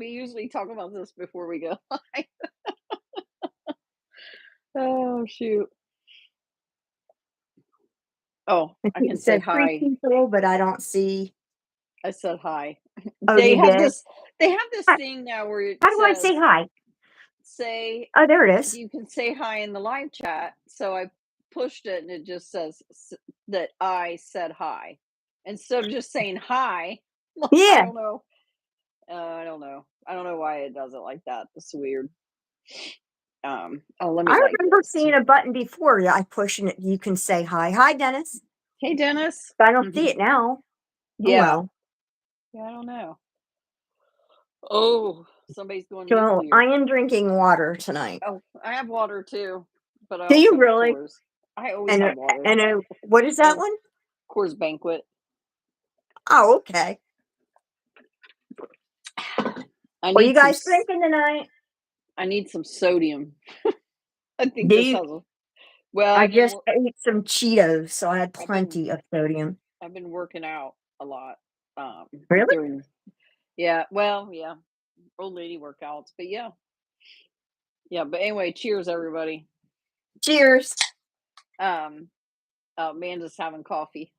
We usually talk about this before we go live. Oh, shoot. Oh, I can It say says three hi. people, but I don't see. I said hi. Oh, They you have did? this they have this Hi. thing now where it How do I say says, hi? say Oh, there it is. you can say hi in the live chat. So I pushed it and it just says that I said hi. Instead of just saying hi, I Yeah, don't know. I don't know. I don't know why it does it like that. It's weird. Oh, let me I like remember this. seeing a button before. Yeah, I push and you can say hi. Hi, Dennis. Hey, Dennis. But I don't see it now. Oh Yeah. well. Yeah, I don't know. Oh, somebody's going So nuclear. I am drinking water tonight. Oh, I have water too, but I Do you also have really? Coors. I always And have water. what is that And one? Coors Banquet. Oh, okay. I What are you need some. guys drinking tonight? I need some sodium. I think Do this you? has a. Well, I just ate some Cheetos, so I had I've been plenty of sodium. I've been working out a lot. Um, Really? during. Yeah. Well, yeah. Old lady workouts, but yeah, yeah. But anyway, cheers, everybody. Cheers. Um, Amanda's having coffee.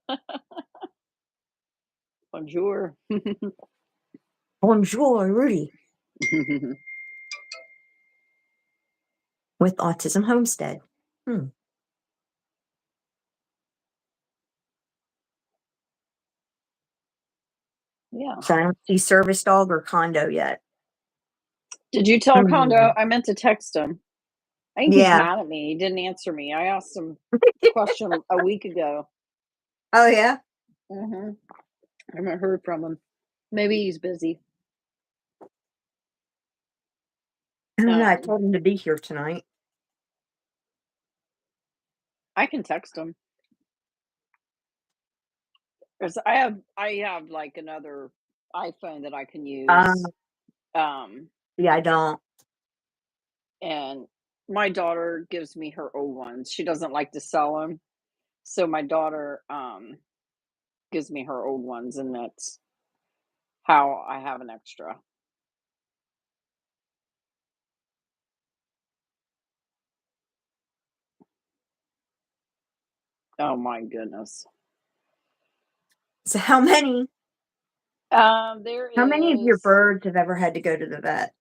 Bonjour. Bonjour, Rudy, with Autism Homestead. Hmm. Yeah. So I don't see service dog or condo yet. Did you tell Condo? Hmm. I meant to text him. I think he's Yeah. mad at me. He didn't answer me. I asked him the question a week ago. Oh, yeah? I haven't heard from him. Maybe he's busy. I don't know. I Um, told him to be here tonight. I can text him because I have like another iPhone that I can use. Um, Um, yeah, I don't. and my daughter gives me her old ones. She doesn't like to sell them, so my daughter gives me her old ones, and that's how I have an extra. Oh my goodness. So There how many of your is. birds have ever had to go to the vet?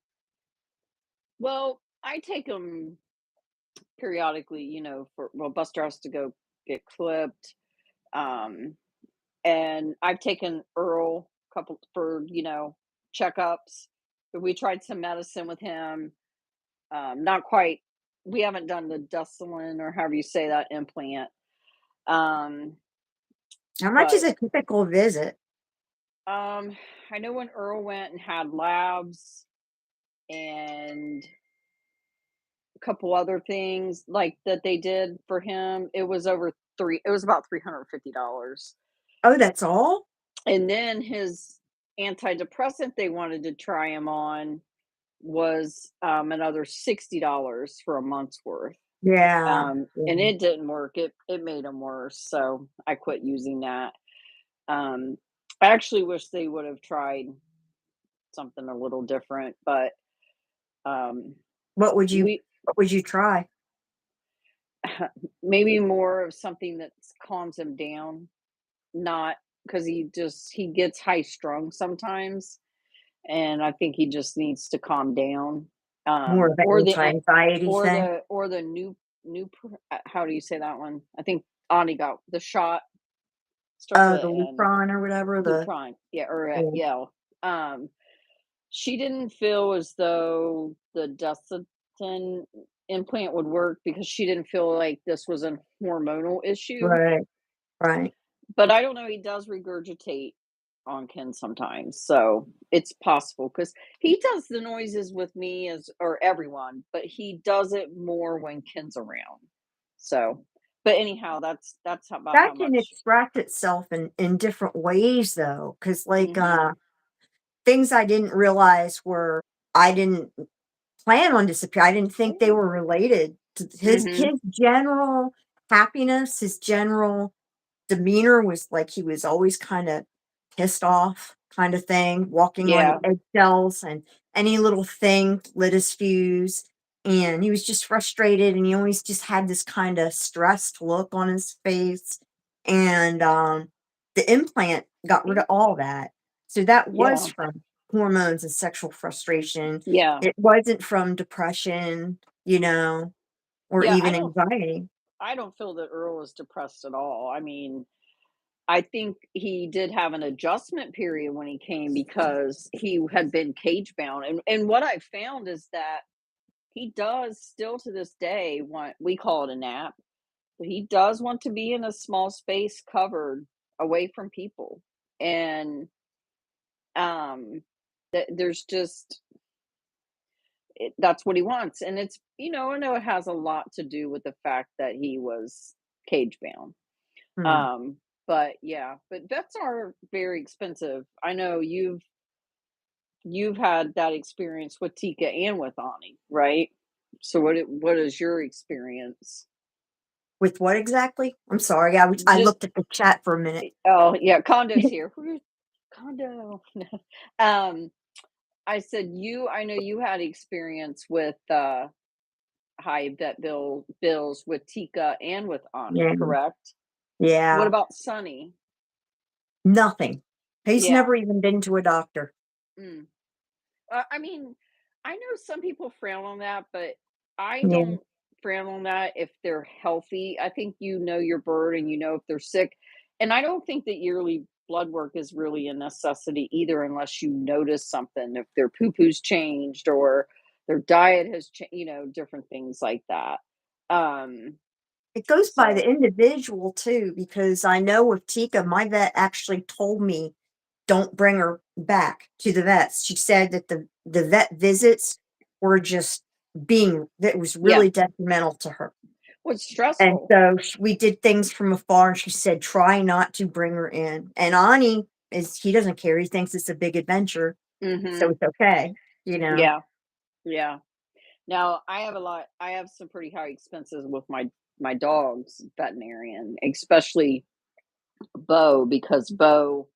Well, I take them periodically, for well, Buster has to go get clipped. Um, and I've taken Earl a couple for, checkups. But we tried some medicine with him. Not quite. We haven't done the Dusselin or however you say that implant. Um, How much is but a typical visit? I know when Earl went and had labs and a couple other things like that they did for him, it was about $350. Oh, that's all? And then his antidepressant they wanted to try him on was, another $60 for a month's worth. Yeah. And Yeah. it didn't work. It made him worse, so I quit using that. Um, I actually wish they would have tried something a little different, but, um, What would you we what would you try? maybe more of something that calms him down, not because he gets high strung sometimes, and I think he just needs to calm down. More of an Or anti-anxiety thing? the how do you say that one? I think Ani got the shot, starts Oh, with the an N. Lupron or whatever, Lupron, yeah, or yeah. yeah. Um, she didn't feel as though the Dustin implant would work because she didn't feel like this was a hormonal issue. Right, right. But I don't know, he does regurgitate on Ken sometimes, so it's possible because he does the noises with me as or everyone, but he does it more when Ken's around. So, but anyhow, that's about how That can much. express itself in different ways though, because like, Mhm, things I didn't realize I didn't plan on disappear. I didn't think they ooh, were related to mhm, his general happiness, his general demeanor was like he was always kinda pissed off kind of thing, walking on yeah, eggshells, and any little thing lit his fuse, and he was just frustrated, and he always just had this kinda stressed look on his face, and, the implant got rid of all that. So that was Yeah. from hormones and sexual frustration. Yeah. It wasn't from depression, or Yeah, even anxiety. I don't feel that Earl was depressed at all. I mean, I think he did have an adjustment period when he came because he had been cage bound. And what I found is that he does still to this day want, we call it a nap, but he does want to be in a small space covered away from people. And there's just that's what he wants. And it's, I know it has a lot to do with the fact that he was cage bound. Hmm. But yeah, but vets are very expensive. I know you've had that experience with Tika and with Ani, right? So what is your experience? With what exactly? I'm sorry, I Just looked at the chat for a minute. oh yeah, Condo's here. Where's Condo? um, I said I know you had experience with high bills with Tika and with Ani, Yeah, correct? What yeah, about Sunny? nothing. He's Yeah. never even been to a doctor. Mm. I mean, I know some people frown on that, but I Yeah. don't frown on that if they're healthy. I think you know your bird and you know if they're sick. And I don't think that yearly blood work is really a necessity either, unless you notice something, if their poo poo's changed or their diet has changed, different things like that. Um, It goes by the so individual too, because I know with Tika, my vet actually told me, "Don't bring her back to the vets." She said that the vet visits were just being that was yeah, really detrimental to her. what's And stressful. so we did things from afar, and she said, "Try not to bring her in." And Ani he doesn't care. He thinks it's a big adventure, so Hmm. it's okay. Yeah, yeah. Now, I have some pretty high expenses with my dog's veterinarian, especially Bo, because Bo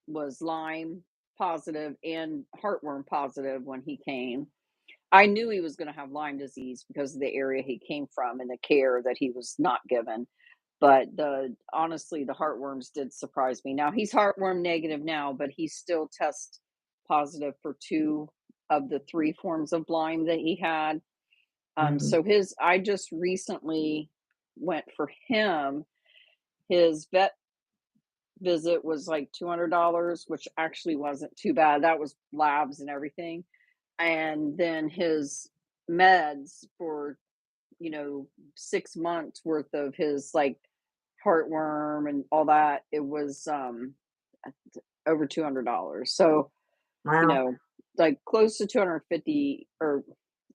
was Lyme positive and heartworm positive when he came. I knew he was going to have Lyme disease because of the area he came from and the care that he was not given. But the honestly, the heartworms did surprise me. Now he's heartworm negative now, but he still tests positive for two of the three forms of Lyme that he had. Mhm. So I just recently went for him. His vet visit was like $200, which actually wasn't too bad. That was labs and everything. And then his meds for, 6 months worth of his like heartworm and all that, it was over $200. So, you Wow. know, like close to 250, or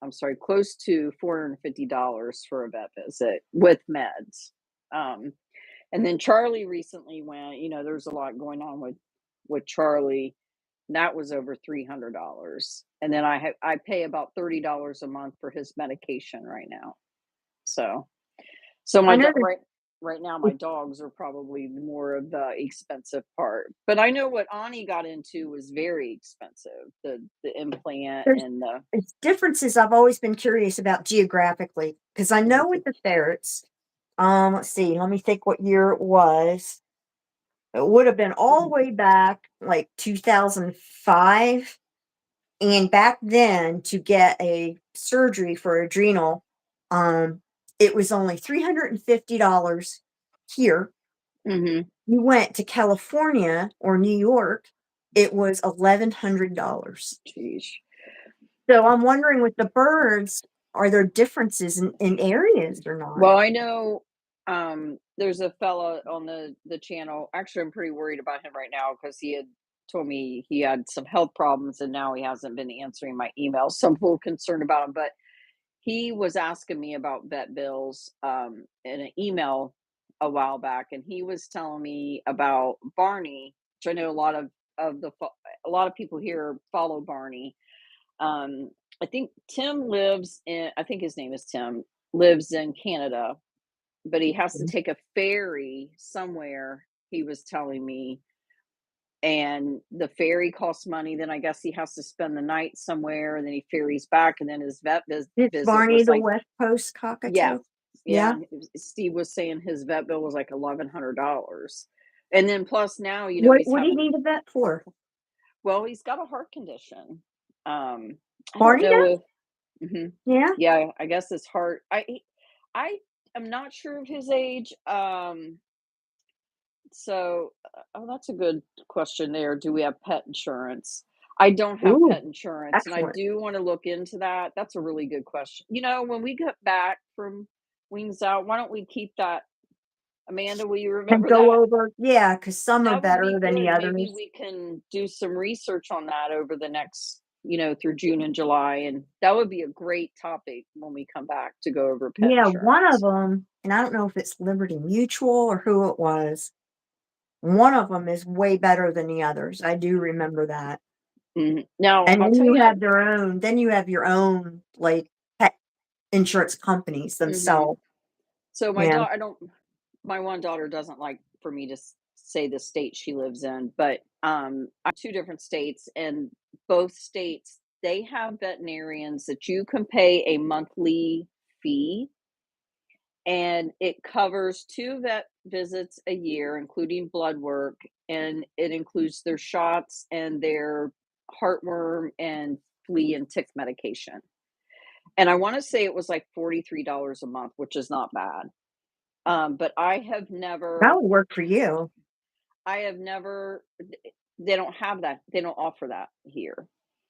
I'm sorry, close to $450 for a vet visit with meds. Um, and then Charlie recently went, there's a lot going on with Charlie. And that was over $300. And then I pay about $30 a month for his medication right now. So so I my know do- that right now my it dogs are probably more of the expensive part. But I know what Ani got into was very expensive. The implant there's and the it's differences I've always been curious about geographically, because I know with the ferrets, let's see, let me think what year it was. It would have been all the way back, like, 2005, and back then, to get a surgery for adrenal, um, it was only $350 here. Mhm. You went to California or New York, it was $1,100. Geez. So I'm wondering with the birds, are there differences in areas or not? Well, I know, there's a fella on the channel. Actually, I'm pretty worried about him right now because he had told me he had some health problems and now he hasn't been answering my emails. So I'm a little concerned about him. But he was asking me about vet bills in an email a while back, and he was telling me about Barney, which I know a lot of people here follow Barney. Um, I think Tim lives in. I think his name is Tim. Lives in Canada, but he has to Mhm. take a ferry somewhere, he was telling me, and the ferry costs money, then I guess he has to spend the night somewhere, and then he ferries back, and then his Is visit Barney was the like West Coast yeah, cockatoo? yeah, Yeah. Steve was saying his vet bill was like $1,100, and then plus now, he's What do you having need a vet for? well, he's got a heart condition. Um, I don't Barney know does? if mhm. Yeah. Yeah, I guess his heart I am not sure of his age, so, oh, that's a good question there. Do we have pet insurance? I don't have Ooh, pet insurance, and I excellent. do wanna look into that. That's a really good question. When we get back from Wings Out, why don't we keep that Amanda, will you And remember go that? over, yeah, because some are That would be better than the good. Maybe others. we can do some research on that over the next, through June and July, and that would be a great topic when we come back to go over pet Yeah, one of insurance. them, and I don't know if it's Liberty Mutual or who it was, one of them is way better than the others, I do remember that. Mhm. Now, And I'll tell you then you have your own, like, pet insurance companies mhm. themselves. So my Yeah. daughter, I don't my one daughter doesn't like for me to say the state she lives in, but I 2 different states, and both states they have veterinarians that you can pay a monthly fee, and it covers 2 vet visits a year, including blood work, and it includes their shots and their heartworm and flea and tick medication. And I want to say it was like $43 a month, which is not bad. But That would work for you. I have never, they don't have that. They don't offer that here.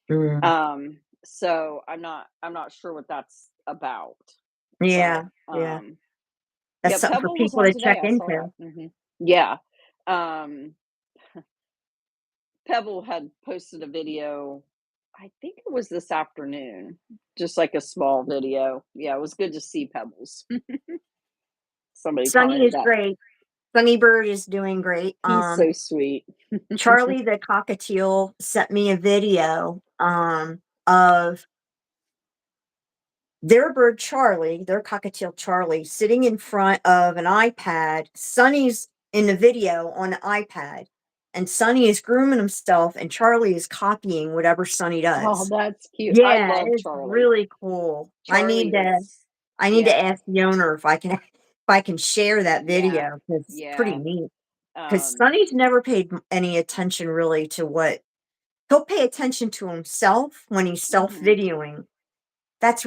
Mm. So I'm not sure what that's about. But Yeah, yeah. That's yeah, something for Pebble was people on to today. check I saw that. into. Yeah. Um, Pebble had posted a video. I think it was this afternoon, just like a small video. Yeah, it was good to see Pebbles. Somebody Sunny commented is that. great. Sunny Bird is doing great. He's so sweet. Charlie the cockatiel sent me a video, of their bird Charlie, their cockatiel Charlie, sitting in front of an iPad. Sunny's in the video on the iPad, and Sunny is grooming himself, and Charlie is copying whatever Sunny Oh, does. that's cute. I Yeah, love it's Charlie. really cool. Charlie is I need to yeah, ask the owner if I can share that yeah, video, 'cause it's pretty yeah. neat. Because Um, Sonny's never paid any attention really to what he'll pay attention to himself when he's mhm. self-videoing. That's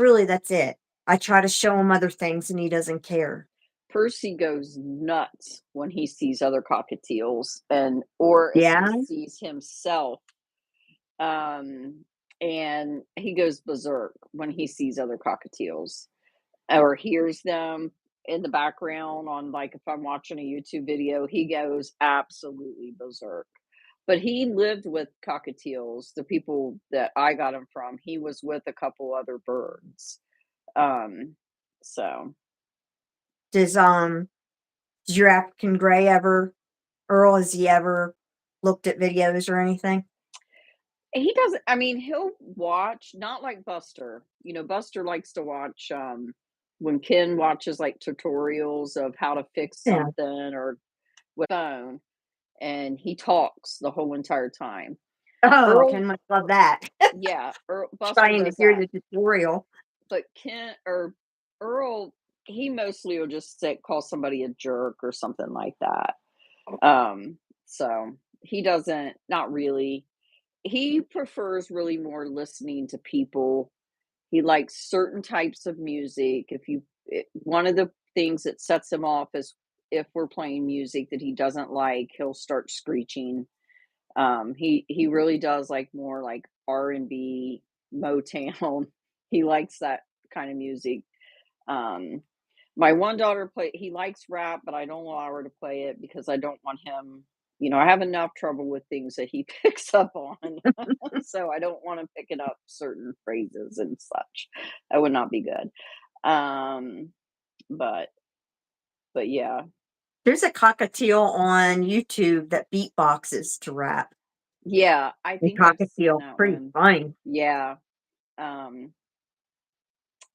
it. I try to show him other things and he doesn't care. Percy goes nuts when he sees other cockatiels or if he Yeah? sees himself. Um, and he goes berserk when he sees other cockatiels or hears them in the background on like if I'm watching a YouTube video, he goes absolutely berserk. But he lived with cockatiels, the people that I got him from. He was with a couple other birds. Um, so Does, does your African Gray ever Earl, has he ever looked at videos or anything? he doesn't, I mean, he'll watch, not like Buster. Buster likes to watch when Ken watches like tutorials of how to fix Yeah. something or with phone, and he talks the whole entire time. Oh, Earl, Ken must love that. yeah, Buster Trying to does hear that. the tutorial. But Ken or Earl, he mostly will just say call somebody a jerk or something like that. So he doesn't, not really. He prefers really more listening to people. He likes certain types of music. One of the things that sets him off is if we're playing music that he doesn't like, he'll start screeching. He really does like more like R&B, Motown. He likes that kind of music. Um, my one daughter he likes rap, but I don't allow her to play it because I don't want him, I have enough trouble with things that he picks up on. So I don't want him picking up certain phrases and such. That would not be good. Um, but but yeah. There's a cockatiel on YouTube that beatboxes to rap. Yeah, I The think I've seen cockatiel, that pretty one. funny. Yeah.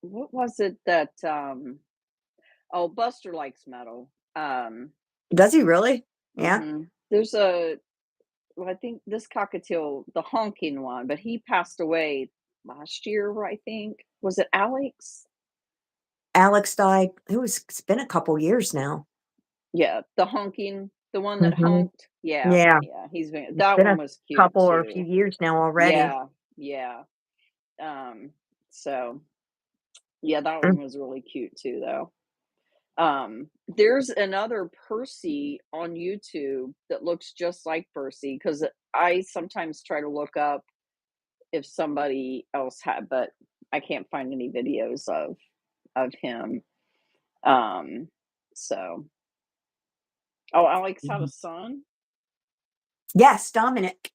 What was it that oh, Buster likes metal. Does he really? Yeah. There's a well, I think this cockatiel, the honking one, but he passed away last year, I think. Was it Alex? Alex died it's been a couple years now. Yeah, the honking, the one that Mhm. honked. Yeah, Yeah, yeah, he's been it's that been a one was cute couple or a few too. years now already. Yeah, yeah. So yeah, that one Mm. was really cute too, though. There's another Percy on YouTube that looks just like Percy because I sometimes try to look up if somebody else had, but I can't find any videos of him. Um, so oh, Alex had a Mhm. son? Yes, Dominic.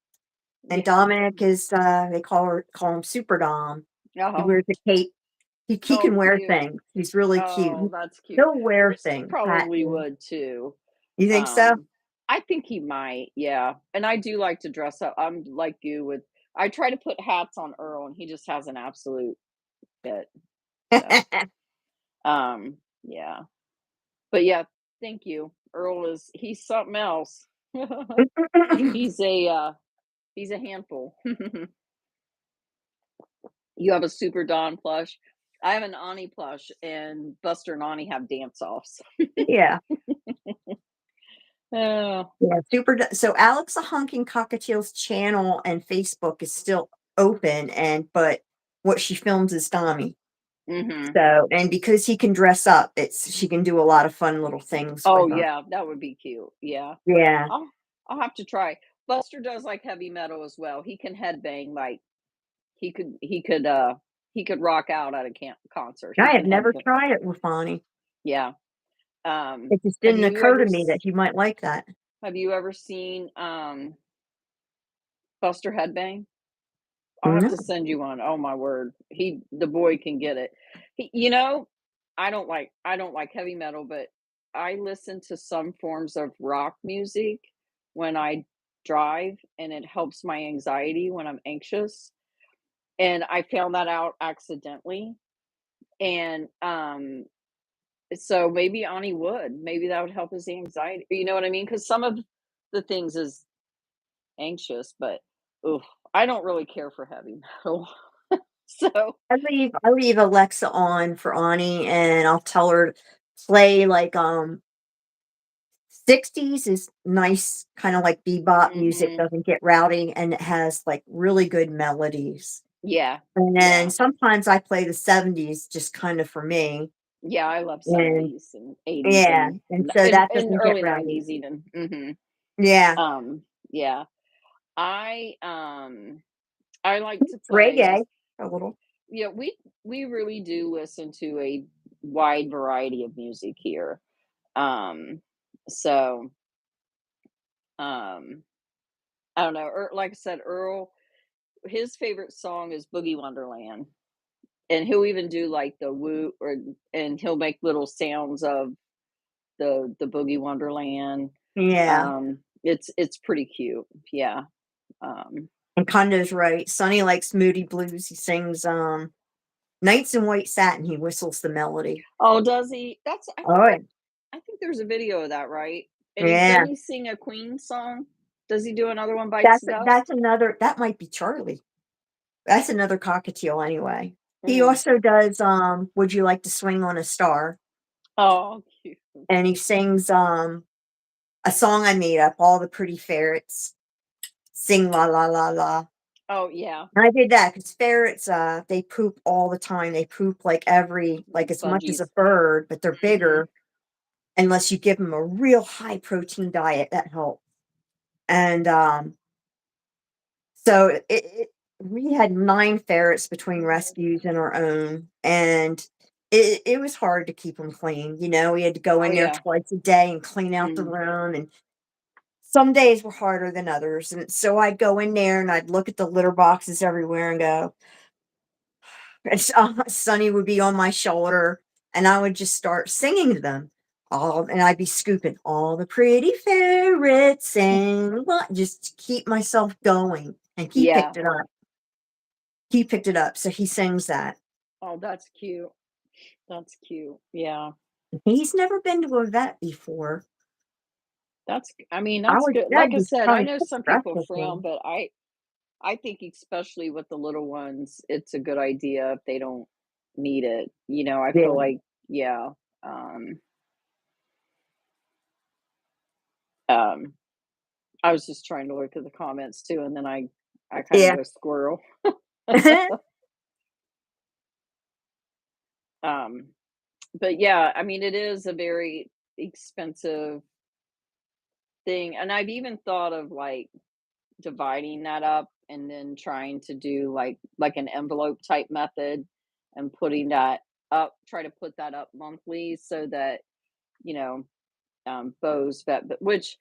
And Yeah. Dominic is, they call him Super Dom. He Oh, wears a cape. He oh, can wear cute. things. He's really cute. Oh, that's cute. He'll wear Percy things, probably patches. would too. You think so? Um, I think he might, yeah. And I do like to dress up. I'm like you with I try to put hats on Earl and he just has an absolute fit. So, yeah. But yeah, thank you. Earl he's something else. He's a he's a handful. You have a Super Don plush. I have an Ani plush and Buster and Ani have dance offs. Yeah. Oh. Yeah, so Alex the Honking Cockatiel's channel and Facebook is still open, but what she films is Tommy. Mhm. So, and because he can dress up, she can do a lot of fun little things Oh, with him. yeah, that would be cute, yeah. Yeah. I'll I'll have to try. Buster does like heavy metal as well. He can headbang, like, he could rock out at a concert. He I can have never headbang. tried it with Bonnie. Yeah. It just Have didn't you occur ever to me s that you might like that. have you ever seen, Buster headbang? I'll have No. to send you one. Oh my word. The boy can get it. I don't like heavy metal, but I listen to some forms of rock music when I drive and it helps my anxiety when I'm anxious. And I found that out accidentally. And so maybe Ani would. Maybe that would help his anxiety. You know what I mean? Because some of the things is anxious, but oof, I don't really care for heavy metal. So I leave Alexa on for Ani, and I'll tell her to play, like, 60s is nice, kinda like bebop music, mhm. doesn't get rowdy, and it has, like, really good melodies. Yeah, And then yeah, sometimes I play the '70s just kinda for me, yeah, I love and 70s and 80s yeah, and and so that and doesn't get early rowdy. 90s even, mhm. Yeah. Yeah. I, I like to play Reggae, just a little. yeah, we really do listen to a wide variety of music here. Um, so, um, I don't know, like I said, Earl, his favorite song is Boogie Wonderland, and he'll even do, like, the woo or and he'll make little sounds of the Boogie Wonderland. Yeah, It's pretty cute. Yeah. Um, and Condo's right. Sonny likes Moody Blues, he sings, Nights in White Satin, he whistles the melody. oh, does he? Oh, yeah. I think there's a video of that, right? And he Yeah. doesn't he sing a Queen song? Does he do another one, Bites That's the Dust? that's another that might be Charlie. That's another cockatiel anyway. He Mm. also does, Would You Like to Swing on a Star, Oh, cute. and he sings, a song I made up, All the Pretty Ferrets Sing La La La La. Oh, yeah. And I did that because ferrets, they poop all the time. They poop like as much as a Bungees. bird, but they're Mhm. bigger unless you give them a real high protein diet, that helps. And, so we had 9 ferrets between rescues and our own, and it was hard to keep them clean, we had to go Oh, in there yeah. twice a day and clean out the Mhm. room, and some days were harder than others, and so I'd go in there and I'd look at the litter boxes everywhere and go, Sonny would be on my shoulder, and I would just start singing to them. And I'd be scooping all the pretty ferrets and just to keep myself going. And he Yeah. picked it up. He picked it up, so he sings that. Oh, that's cute. That's cute. Yeah. He's never been to a vet before. I mean, I that's would good. Like that'd I be said, I probably know so some people stressful for frown, 'em. but I think especially with the little ones, it's a good idea if they don't need it. I feel Yeah, like, yeah. Um, um, I was just trying to look at the comments too, and then I kind of yeah. go squirrel. Um, but yeah, I mean, it is a very expensive thing, and I've even thought of like dividing that up and then trying to do like an envelope type method and putting that up, try to put that up monthly so that, you know, Bo's vet, but which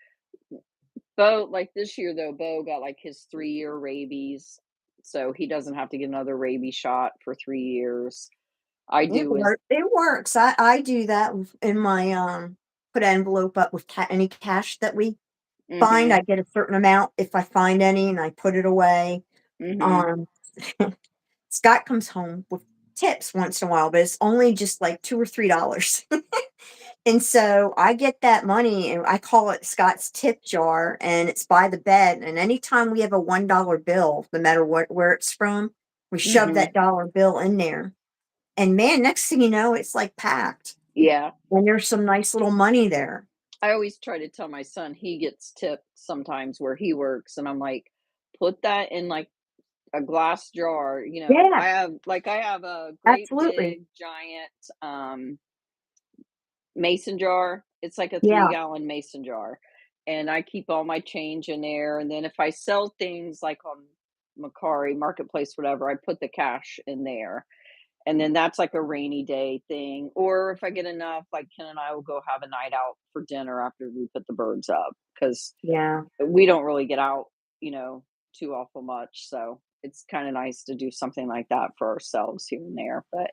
Bo, like this year though, Bo got like his 3-year rabies. So he doesn't have to get another rabies shot for 3 years. I do is, It works. I do that in my, put an envelope up with any cash that we find. mm-hmm, I get a certain amount if I find any, and I put it away. mm-hmm, Um, Scott comes home with tips once in a while, but it's only just like 2 or $3. And so I get that money and I call it Scott's tip jar, and it's by the bed. And anytime we have a $1 bill, no matter where it's from, we shove mm-hmm. that dollar bill in there. And man, next thing you know, it's like packed. Yeah. And there's some nice little money there. I always try to tell my son he gets tipped sometimes where he works, and I'm like, put that in like a glass jar. Yeah, I have a great absolutely. big giant mason jar. It's like a Yeah, 3-gallon mason jar. And I keep all my change in there. And then if I sell things like on Macari Marketplace, whatever, I put the cash in there. And then that's like a rainy day thing. Or if I get enough, like Ken and I will go have a night out for dinner after we put the birds up because yeah, we don't really get out, too awful much. So it's kind of nice to do something like that for ourselves here and there. But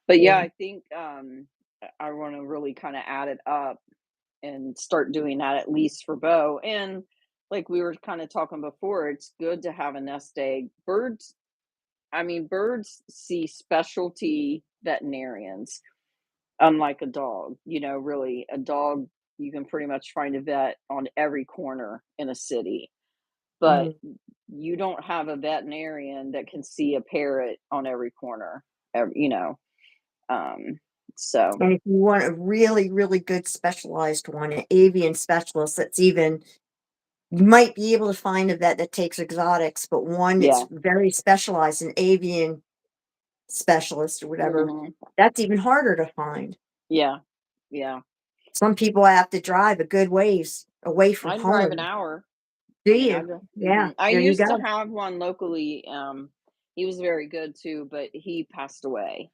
yeah, yeah. I think I want to really kind of add it up and start doing that at least for Bo. And like we were kind of talking before, it's good to have a nest egg. I mean, birds see specialty veterinarians, unlike a dog. Really, a dog, you can pretty much find a vet on every corner in a city, but Mhm. you don't have a veterinarian that can see a parrot on every corner, um, so And if you want a really, really good specialized one, an avian specialist that's even you might be able to find a vet that takes exotics, but one that's yeah. very specialized in avian specialist or whatever, Mhm. that's even harder to find. Yeah. Yeah. Some people have to drive a good ways away from I drive an home. hour. Do I mean, you? Yeah, I there you used to go. have one locally. He was very good too, but he passed away.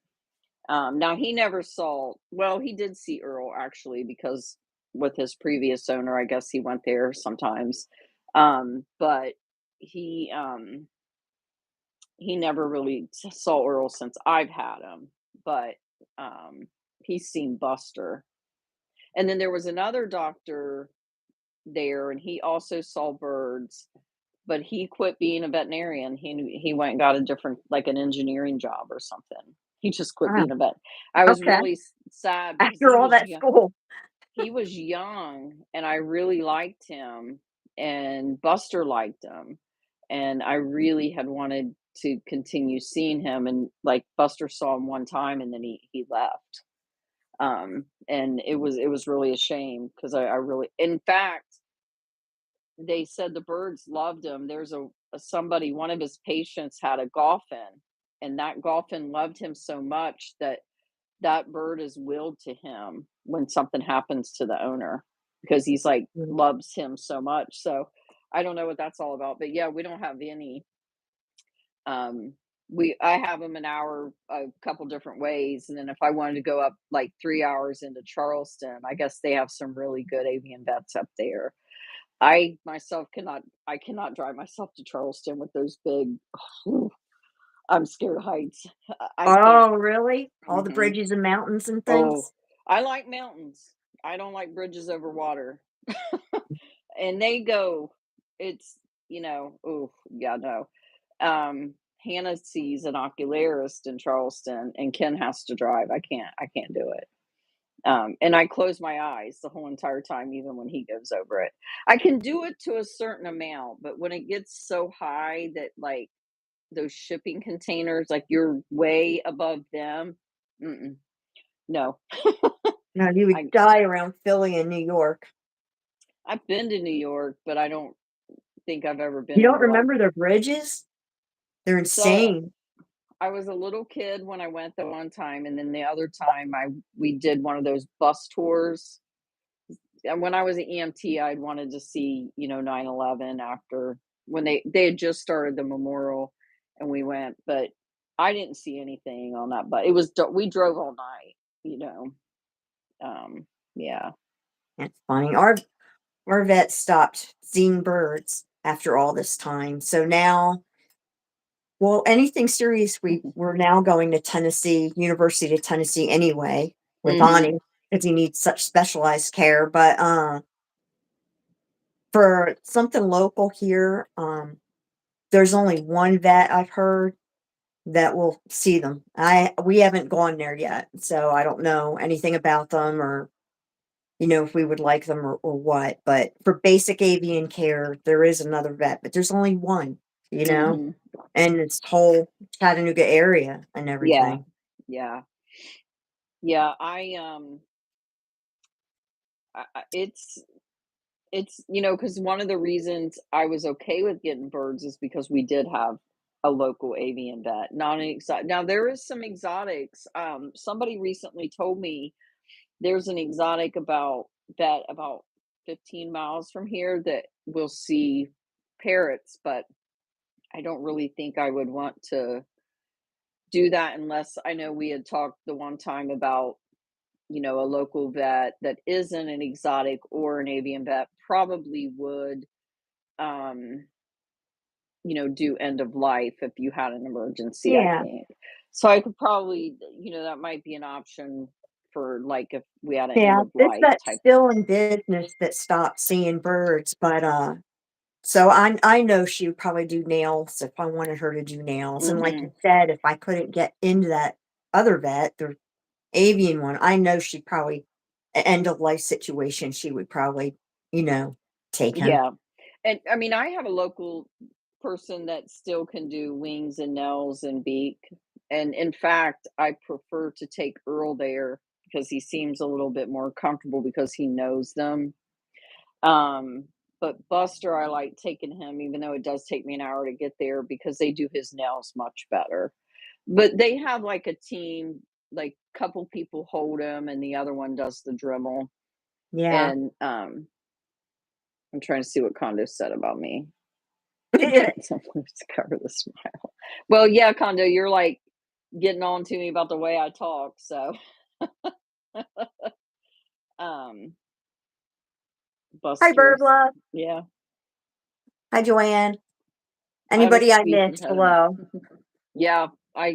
Now he never saw, well, he did see Earl actually because with his previous owner, I guess he went there sometimes. But he he never really saw Earl since I've had him, but um he's seen Buster. And then there was another doctor there and he also saw birds, but he quit being a veterinarian. He went and got a different, like an engineering job or something. He just quit Ah, being a vet. I was okay. really sad because After all that school. he was young and I really liked him and Buster liked him. And I really had wanted to continue seeing him and like Buster saw him one time and then he left. And it was really a shame because I really, in fact, they said the birds loved him. There's somebody, one of his patients had a Goffin, and that Goffin loved him so much that that bird is willed to him when something happens to the owner because he's like Mm. loves him so much. So I don't know what that's all about, but yeah, we don't have any. Um, I have them an hour a couple different ways, and then if I wanted to go up like 3 hours into Charleston, I guess they have some really good avian vets up there. I cannot drive myself to Charleston with those big I'm scared of heights. I can't. Oh, really? All the Mhm. bridges and mountains and Oh, things? I like mountains. I don't like bridges over water. And they go it's, oh yeah, no. Hannah sees an ocularist in Charleston and Ken has to drive. I can't do it. And I close my eyes the whole entire time, even when he goes over it. I can do it to a certain amount, but when it gets so high that like those shipping containers, like you're way above them, mm-mm, no. No, you would I die around Philly and New York. I've been to New York, but I don't think I've ever You been don't over like remember their bridges? They're so. insane. I was a little kid when I went the one time, and then the other time I we did one of those bus tours. And when I was an EMT, I'd wanted to see, 9/11 after when they had just started the memorial, and we went, but I didn't see anything on that. But it was we drove all night, you know. Yeah. That's funny. Our vet stopped seeing birds after all this time. So now, well, anything serious, we're now going to Tennessee, University of Tennessee anyway, with Mhm. Onni, because he needs such specialized care. But for something local here, there's only one vet I've heard that will see them. We haven't gone there yet, so I don't know anything about them or if we would like them or what. But for basic avian care, there is another vet, but there's only one, you know, Mhm. and it's whole Chattanooga area and Yeah. everything. Yeah. Yeah, it's because one of the reasons I was okay with getting birds is because we did have a local avian vet, not an exotic. Now there is some exotics. Somebody recently told me there's an exotic about 15 miles from here that will see parrots, but I don't really think I would want to do that unless I know we had talked the one time about a local vet that isn't an exotic or an avian vet probably would um do end of life if you had an emergency, I Yeah. think. So I could probably, that might be an option for like if we had an end Yeah. of This life vet's type. still in business that stopped seeing birds, but so I know she would probably do nails if I wanted her to do nails. And like you Mhm. said, if I couldn't get into that other vet, the avian one, I know she'd probably end of life situation, she would probably, you know, take him. Yeah. And I mean, I have a local person that still can do wings and nails and beak. And in fact, I prefer to take Earl there because he seems a little bit more comfortable because he knows them. Um, but Buster, I like taking him, even though it does take me an hour to get there because they do his nails much better. But they have like a team, like couple people hold him, and the other one does the Dremel. Yeah. And I'm trying to see what Condo said about me. Sometimes to cover the smile. Well, yeah, Condo, you're like getting on to me about the way I talk. So, um, Hi, Bird Buster's, Love. yeah, Hi, Joanne. I haven't Anybody I spoken missed, to him. hello. Yeah,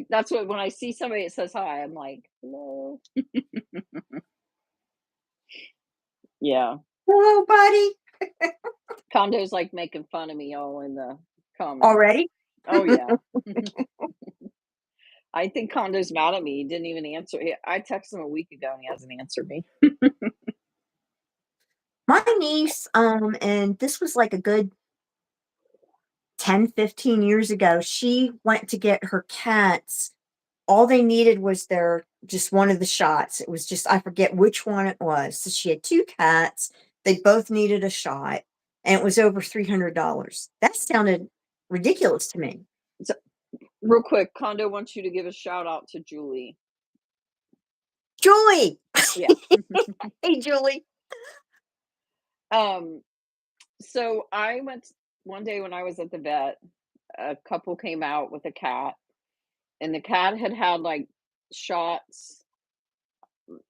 that's what when I see somebody that says hi, I'm like, hello. Yeah, Hello, buddy. Condo's like making fun of me all in the comments. Already? Oh yeah, I think Condo's mad at me. He didn't even answer. I texted him a week ago and he hasn't answered me. My niece, and this was like a good 10, 15 years ago, she went to get her cats. All they needed was their just one of the shots. It was just I forget which one it was. So she had 2 cats. They both needed a shot, and it was over $300. That sounded ridiculous to me. So, real quick, Condo wants you to give a shout out to Julie. Julie! Yeah. Hey, Julie. Um. So I went one day when I was at the vet. A couple came out with a cat, and the cat had had like shots.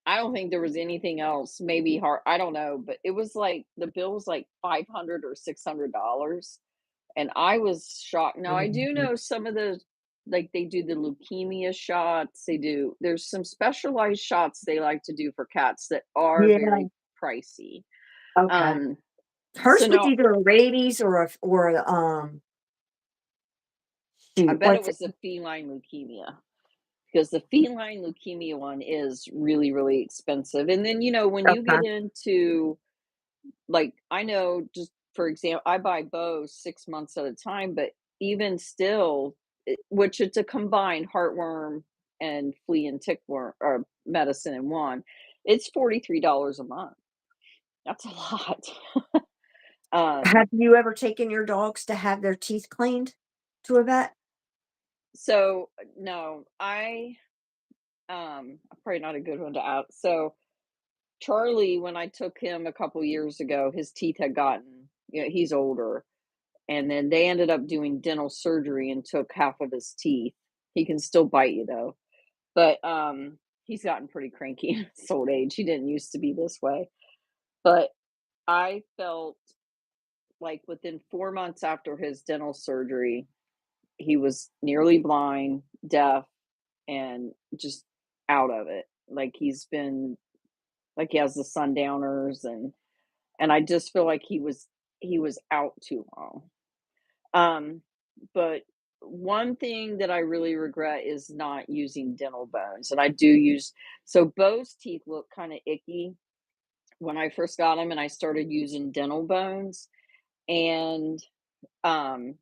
I don't think there was anything else, maybe heart, I don't know, but it was like the bill was like 500 or $600, and I was shocked. Now I do Mhm. know some of the like they do the leukemia shots, there's some specialized shots they like to do for cats that are Yeah, very pricey. okay. Um, so Hers was no, either a rabies I shoot, bet it what's it? was a feline leukemia because the feline leukemia one is really, really expensive. And then, when you Okay. get into, like, I know, just for example, I buy bows 6 months at a time, but even still, which it's a combined heartworm and flea and tickworm or medicine in one, it's $43 a month. That's a lot. Have Um, you ever taken your dogs to have their teeth cleaned to a vet? so no, I'm probably not a good one to ask. So Charlie, when I took him a couple years ago, his teeth had gotten, he's older, and then they ended up doing dental surgery and took half of his teeth. He can still bite you though, but he's gotten pretty cranky in his old age. He didn't used to be this way. But I felt like within 4 months after his dental surgery, he was nearly blind, deaf, and just out of it. Like he's been like he has the sundowners, and I just feel like he was out too long. Um, but one thing that I really regret is not using dental bones, and I do use, so Bo's teeth look kind of icky when I first got him, and I started using dental bones, and um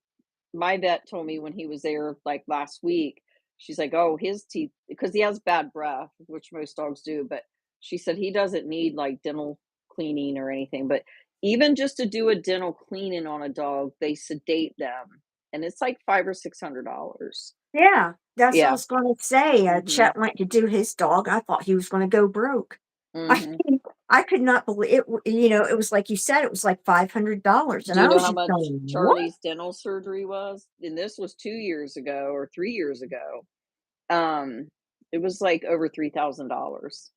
my vet told me when he was there, like, last week, she's like, "Oh, his teeth," because he has bad breath, which most dogs do, but she said he doesn't need, like, dental cleaning or anything, but even just to do a dental cleaning on a dog, they sedate them, and it's like 5 or $600. Yeah, that's what I Yeah. was gonna say. Mhm. Chet went to do his dog. I thought he was gonna go broke. I Mhm. I could not believe it. It was like you said, it was like $500, Do and you I know was how just much going, "What?" Charlie's dental surgery was? And this was 2 years ago or 3 years ago. Um, it was, like, over $3,000.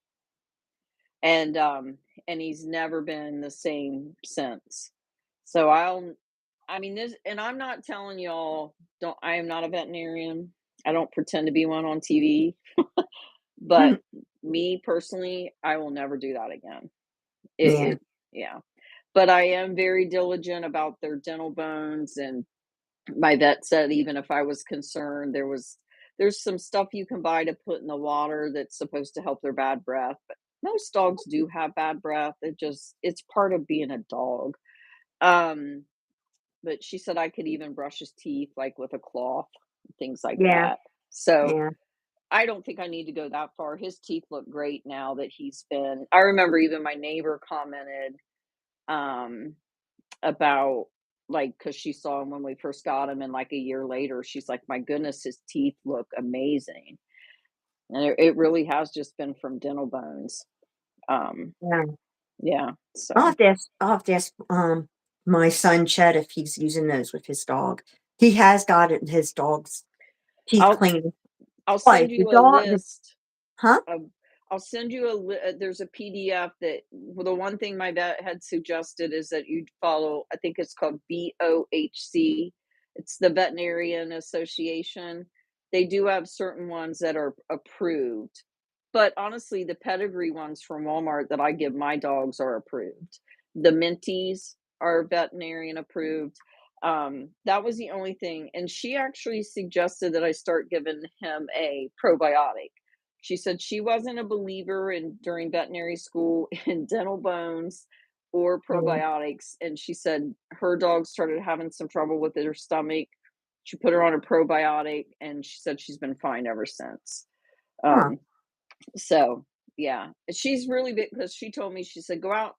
And, um, and he's never been the same since. So I mean, this, and I'm not telling y'all, don't, I am not a veterinarian. I don't pretend to be one on TV, but me personally, I will never do that again. Yeah, Yeah. But I am very diligent about their dental bones, and my vet said even if I was concerned, there's some stuff you can buy to put in the water that's supposed to help their bad breath, but most dogs do have bad breath. It's part of being a dog. Um, but she said I could even brush his teeth like with a cloth, things like yeah, that. So yeah, I don't think I need to go that far. His teeth look great now that I remember even my neighbor commented, um, about, like, because she saw him when we first got him, and, like, a year later, she's like, "My goodness, his teeth look amazing." And it really has just been from dental bones. Um, yeah. yeah, so I'll have to ask, my son Chet if he's using those with his dog. He has gotten his dog's teeth I'll cleaned I'll twice. send you a list Huh? of I'll send you there's a PDF that, well, the one thing my vet had suggested is that you'd follow, I think it's called BOHC. It's the Veterinarian Association. They do have certain ones that are approved, but honestly, the pedigree ones from Walmart that I give my dogs are approved. The Minties are veterinarian approved. That was the only thing, and she actually suggested that I start giving him a probiotic. She said she wasn't a believer in during veterinary school in dental bones or Yeah. probiotics, and she said her dog started having some trouble with her stomach. She put her on a probiotic, and she said she's been fine ever since. Huh. Um, so, yeah, she's really big because she told me, she said, "Go out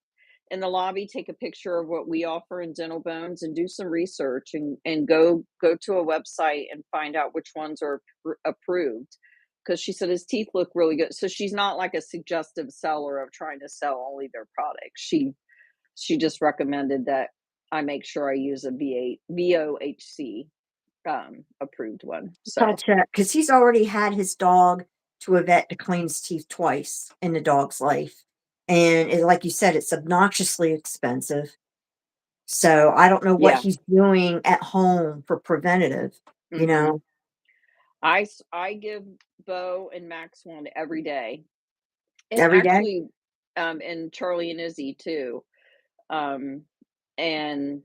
in the lobby, take a picture of what we offer in dental bones and do some research, and go to a website and find out which ones are approved." Because she said his teeth look really good. So she's not like a suggestive seller of trying to sell only their products. She just recommended that I make sure I use a VOHC approved one. I'll So, check because he's already had his dog to a vet to clean his teeth twice in the dog's life. And like you said, it's obnoxiously expensive. So I don't know what yeah. he's doing at home for preventative, you Mhm. know, I give Bo and Max one every day, and every day. actually, and Charlie and Izzy too, um, and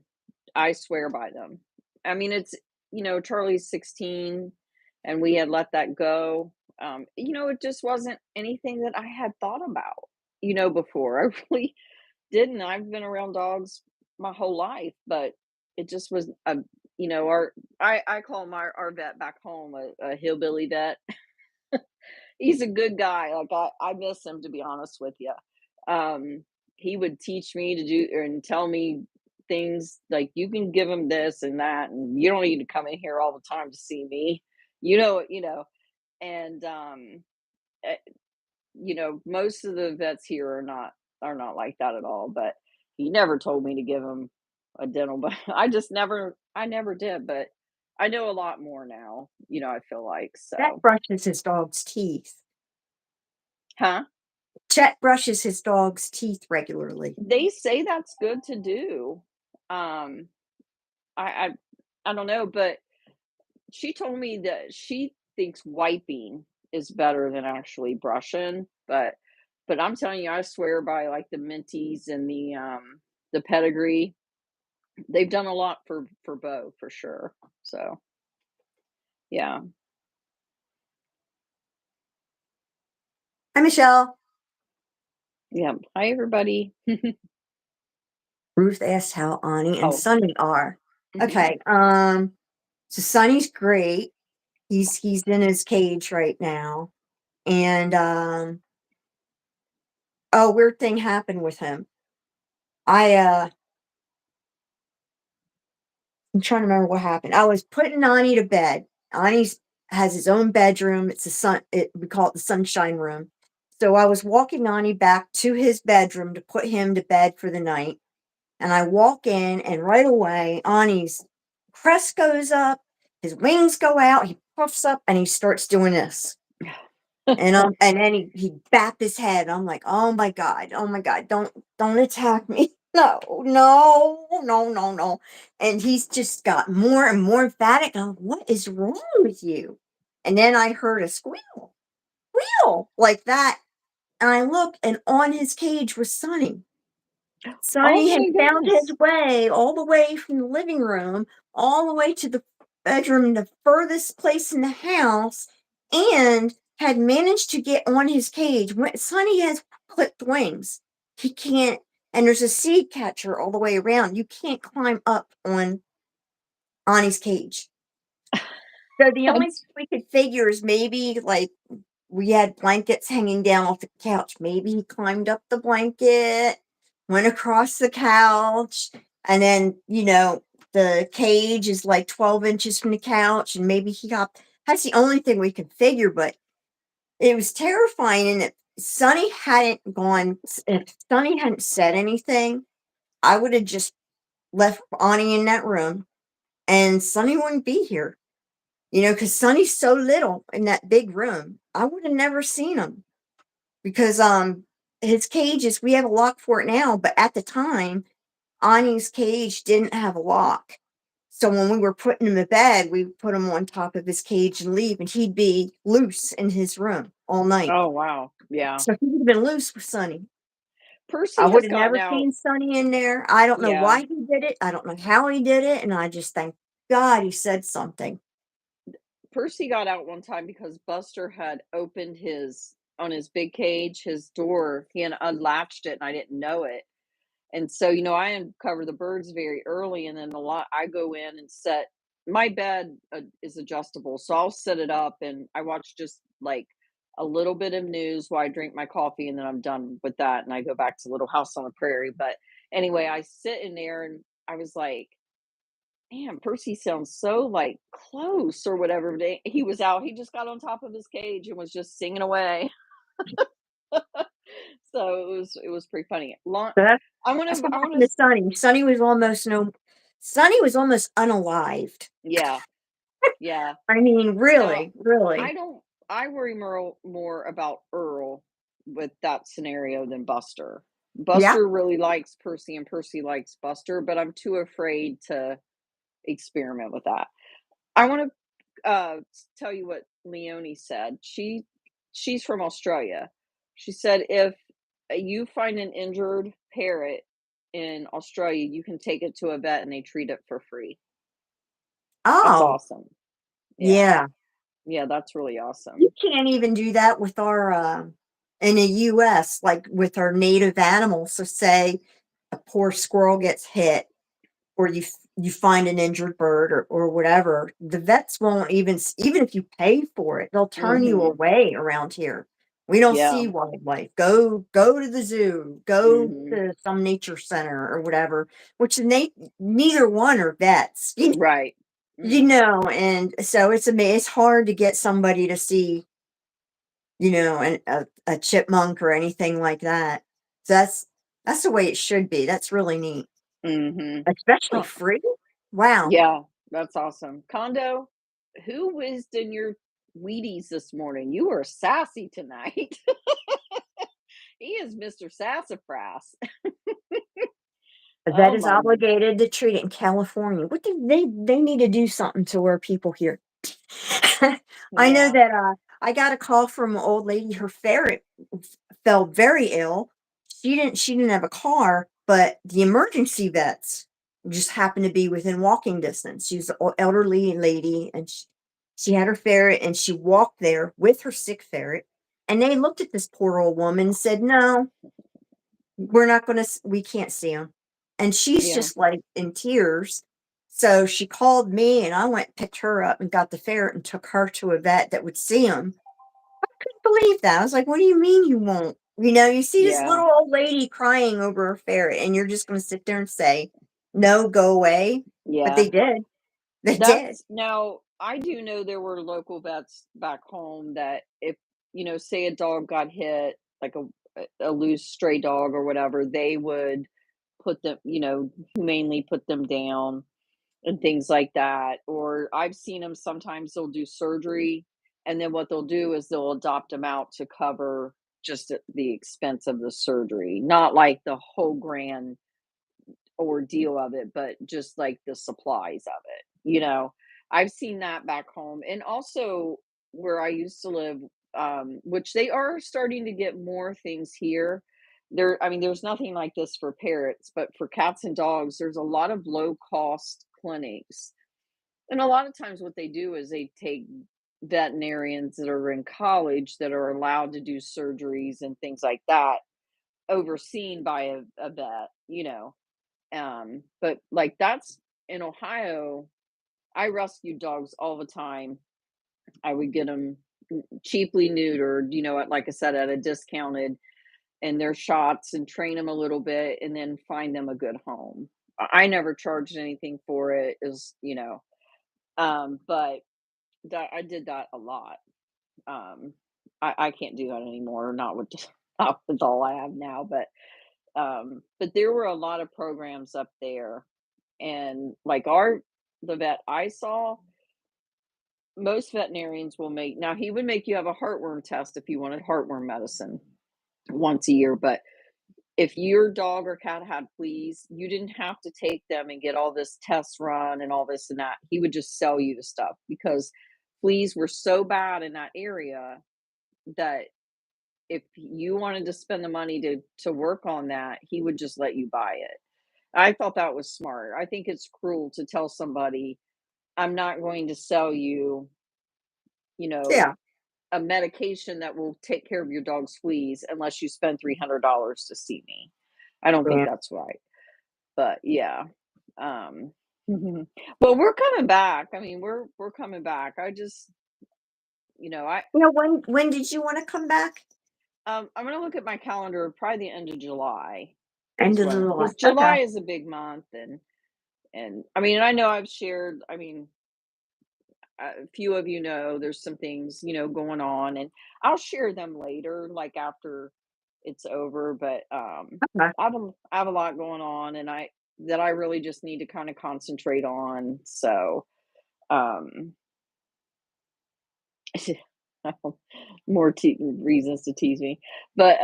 I swear by them. I mean, Charlie's 16, and we had let that go. It just wasn't anything that I had thought about, before. I really didn't. I've been around dogs my whole life, but it just was our I call our vet back home a hillbilly vet. He's a good guy. Like I miss him, to be honest with you. Um, he would teach me to do and tell me things like you can give him this and that, and you don't need to come in here all the time to see me. And eh, most of the vets here are not like that at all. But he never told me to give him a dental, but I never did. But I know a lot more now. I feel like Chet so. brushes his dog's teeth. Huh? Chet brushes his dog's teeth regularly. They say that's good to do. Um, I I I don't know, but she told me that she thinks wiping is better than actually brushing, but I'm telling you, I swear by, like, the Minties and the Pedigree. They've done a lot for Bo, for sure. So, yeah. Hi, Michelle. Yeah. Hi, everybody. Ruth asked how Ani and Oh. Sunny are. Mhm. Okay, so Sunny's great. He's in his cage right now, and oh, weird thing happened with him. I I'm trying to remember what happened. I was putting Ani to bed. Ani's has his own bedroom. It's a we call it the sunshine room. So I was walking Ani back to his bedroom to put him to bed for the night. And I walk in, and right away, Ani's crest goes up, his wings go out, he puffs up, and he starts doing this. And then he bapped his head. I'm like, oh my God, don't attack me. No, no, no, no, no. And he's just got more and more emphatic. I'm like, what is wrong with you? And then I heard a squeal, squeal like that. And I looked, and on his cage was Sonny. Oh Sonny had my found his goodness. way all the way from the living room, all the way to the bedroom, the furthest place in the house, and had managed to get on his cage. Sonny has clipped wings. He can't, and there's a seed catcher all the way around. You can't climb up on his cage. So the only thing That's we could figure is maybe like we had blankets hanging down off the couch. Maybe he climbed up the blanket, went across the couch, and then, the cage is like 12 inches from the couch, and maybe he got that's the only thing we could figure, but it was terrifying. And if Sonny hadn't said anything, I would have just left Bonnie in that room and Sonny wouldn't be here. Because Sonny's so little in that big room. I would have never seen him because his cage is we have a lock for it now, but at the time, Ani's cage didn't have a lock. So when we were putting him to bed, we put him on top of his cage and leave, and he'd be loose in his room all night. Oh, wow. Yeah. So he would have been loose with Sonny. I Percy would has have gotten never out. seen Sonny in there. I don't know Yeah. why he did it. I don't know how he did it, and I just thank God he said something. Percy got out one time because Buster had opened his on his big cage, his door. He had unlatched it, and I didn't know it. And so, I uncover the birds very early, and then a lot I go in and set my bed is adjustable, so I'll set it up, and I watch just like a little bit of news while I drink my coffee, and then I'm done with that, and I go back to Little House on the Prairie. But anyway, I sit in there, and I was like, "Man, Percy sounds so, like, close," or whatever. He was out, he just got on top of his cage and was just singing away. So it was pretty funny. Long So I that's what wanna happened to Sonny. Sonny was almost unalived. Yeah, yeah. I mean, Now, really, I really. don't I worry more about Earl with that scenario than Buster. Yeah. Buster really likes Percy and Percy likes Buster, but I'm too afraid to experiment with that. I wanna, tell you what Leonie said. She's from Australia. She said, "If, you find an injured parrot in Australia, you can take it to a vet and they treat it for free." That's Oh, awesome. Yeah. yeah. Yeah, that's really You awesome. can't even do that with our, in the US, like, with our native animals. So say a poor squirrel gets hit, or you find an injured bird, or whatever, the vets won't even if you pay for it, they'll turn you Mhm. away around here. We don't Yeah. see wildlife. Go to the zoo, go Mhm. to some nature center or whatever, which neither one are vets, Right. Mm. and so it's hard to get somebody to see, a chipmunk or anything like that. So that's the way it should be. That's really neat. Mhm. Especially Huh. free? Wow. Yeah, that's awesome. Condo, who whizzed in your Wheaties this morning? You were sassy tonight. He is Mr. Sassafras. A vet Oh is my. obligated to treat it in California. What do they need to do something to where people here. I know Yeah. that, I got a call from an old lady, her ferret fell very ill. She didn't have a car, but the emergency vets just happened to be within walking distance. She was an elderly lady, and she had her ferret, and she walked there with her sick ferret, and they looked at this poor old woman and said, "No, we can't see him." And she's Yeah. just like in tears. So she called me, and I went, picked her up and got the ferret and took her to a vet that would see him. Couldn't believe that. I was like, what do you mean you won't? You see this Yeah. little old lady crying over her ferret, and you're just going to sit there and say, no, go away. But Yeah. they did. They did. That's now, I do know there were local vets back home that if, say a dog got hit, like a loose stray dog or whatever, they would put them, humanely put them down and things like that. Or I've seen them sometimes they'll do surgery, and then what they'll do is they'll adopt them out to cover just the expense of the surgery, not like the whole grand ordeal of it, but just like the supplies of it. I've seen that back home. And also where I used to live, which they are starting to get more things here. I mean, there's nothing like this for parrots, but for cats and dogs, there's a lot of low cost clinics. And a lot of times what they do is they take veterinarians that are in college that are allowed to do surgeries and things like that, overseen by a vet. But like that's in Ohio, I rescue dogs all the time. I would get them cheaply neutered, like I said, at a discounted, and their shots, and train them a little bit, and then find them a good home. I never charged anything for it, but that I did that a lot. Um, I can't do that anymore, not with not with all I have now, but there were a lot of programs up there. And like the vet I saw, most veterinarians will make, now he would make you have a heartworm test if you wanted heartworm medicine once a year. But if your dog or cat had fleas, you didn't have to take them and get all this test run and all this and that. He would just sell you the stuff because fleas were so bad in that area that if you wanted to spend the money to work on that, he would just let you buy it. I thought that was smart. I think it's cruel to tell somebody, I'm not going to sell you, you know, Yeah. a medication that will take care of your dog's fleas unless you spend $300 to see me. I don't think Yeah. that's right. But yeah. Um well, we're coming back. I mean, we're coming back. I just, I When did you want to come back? I'm going to look at my calendar, probably the end of July End is of when, July. cuz Okay. July is a big month. And I mean, I know I've shared, I mean, a few of there's some things going on, and I'll share them later, like after it's over. But Okay. I have a lot going on, and I really just need to kind of concentrate on. So um more reasons to tease me. But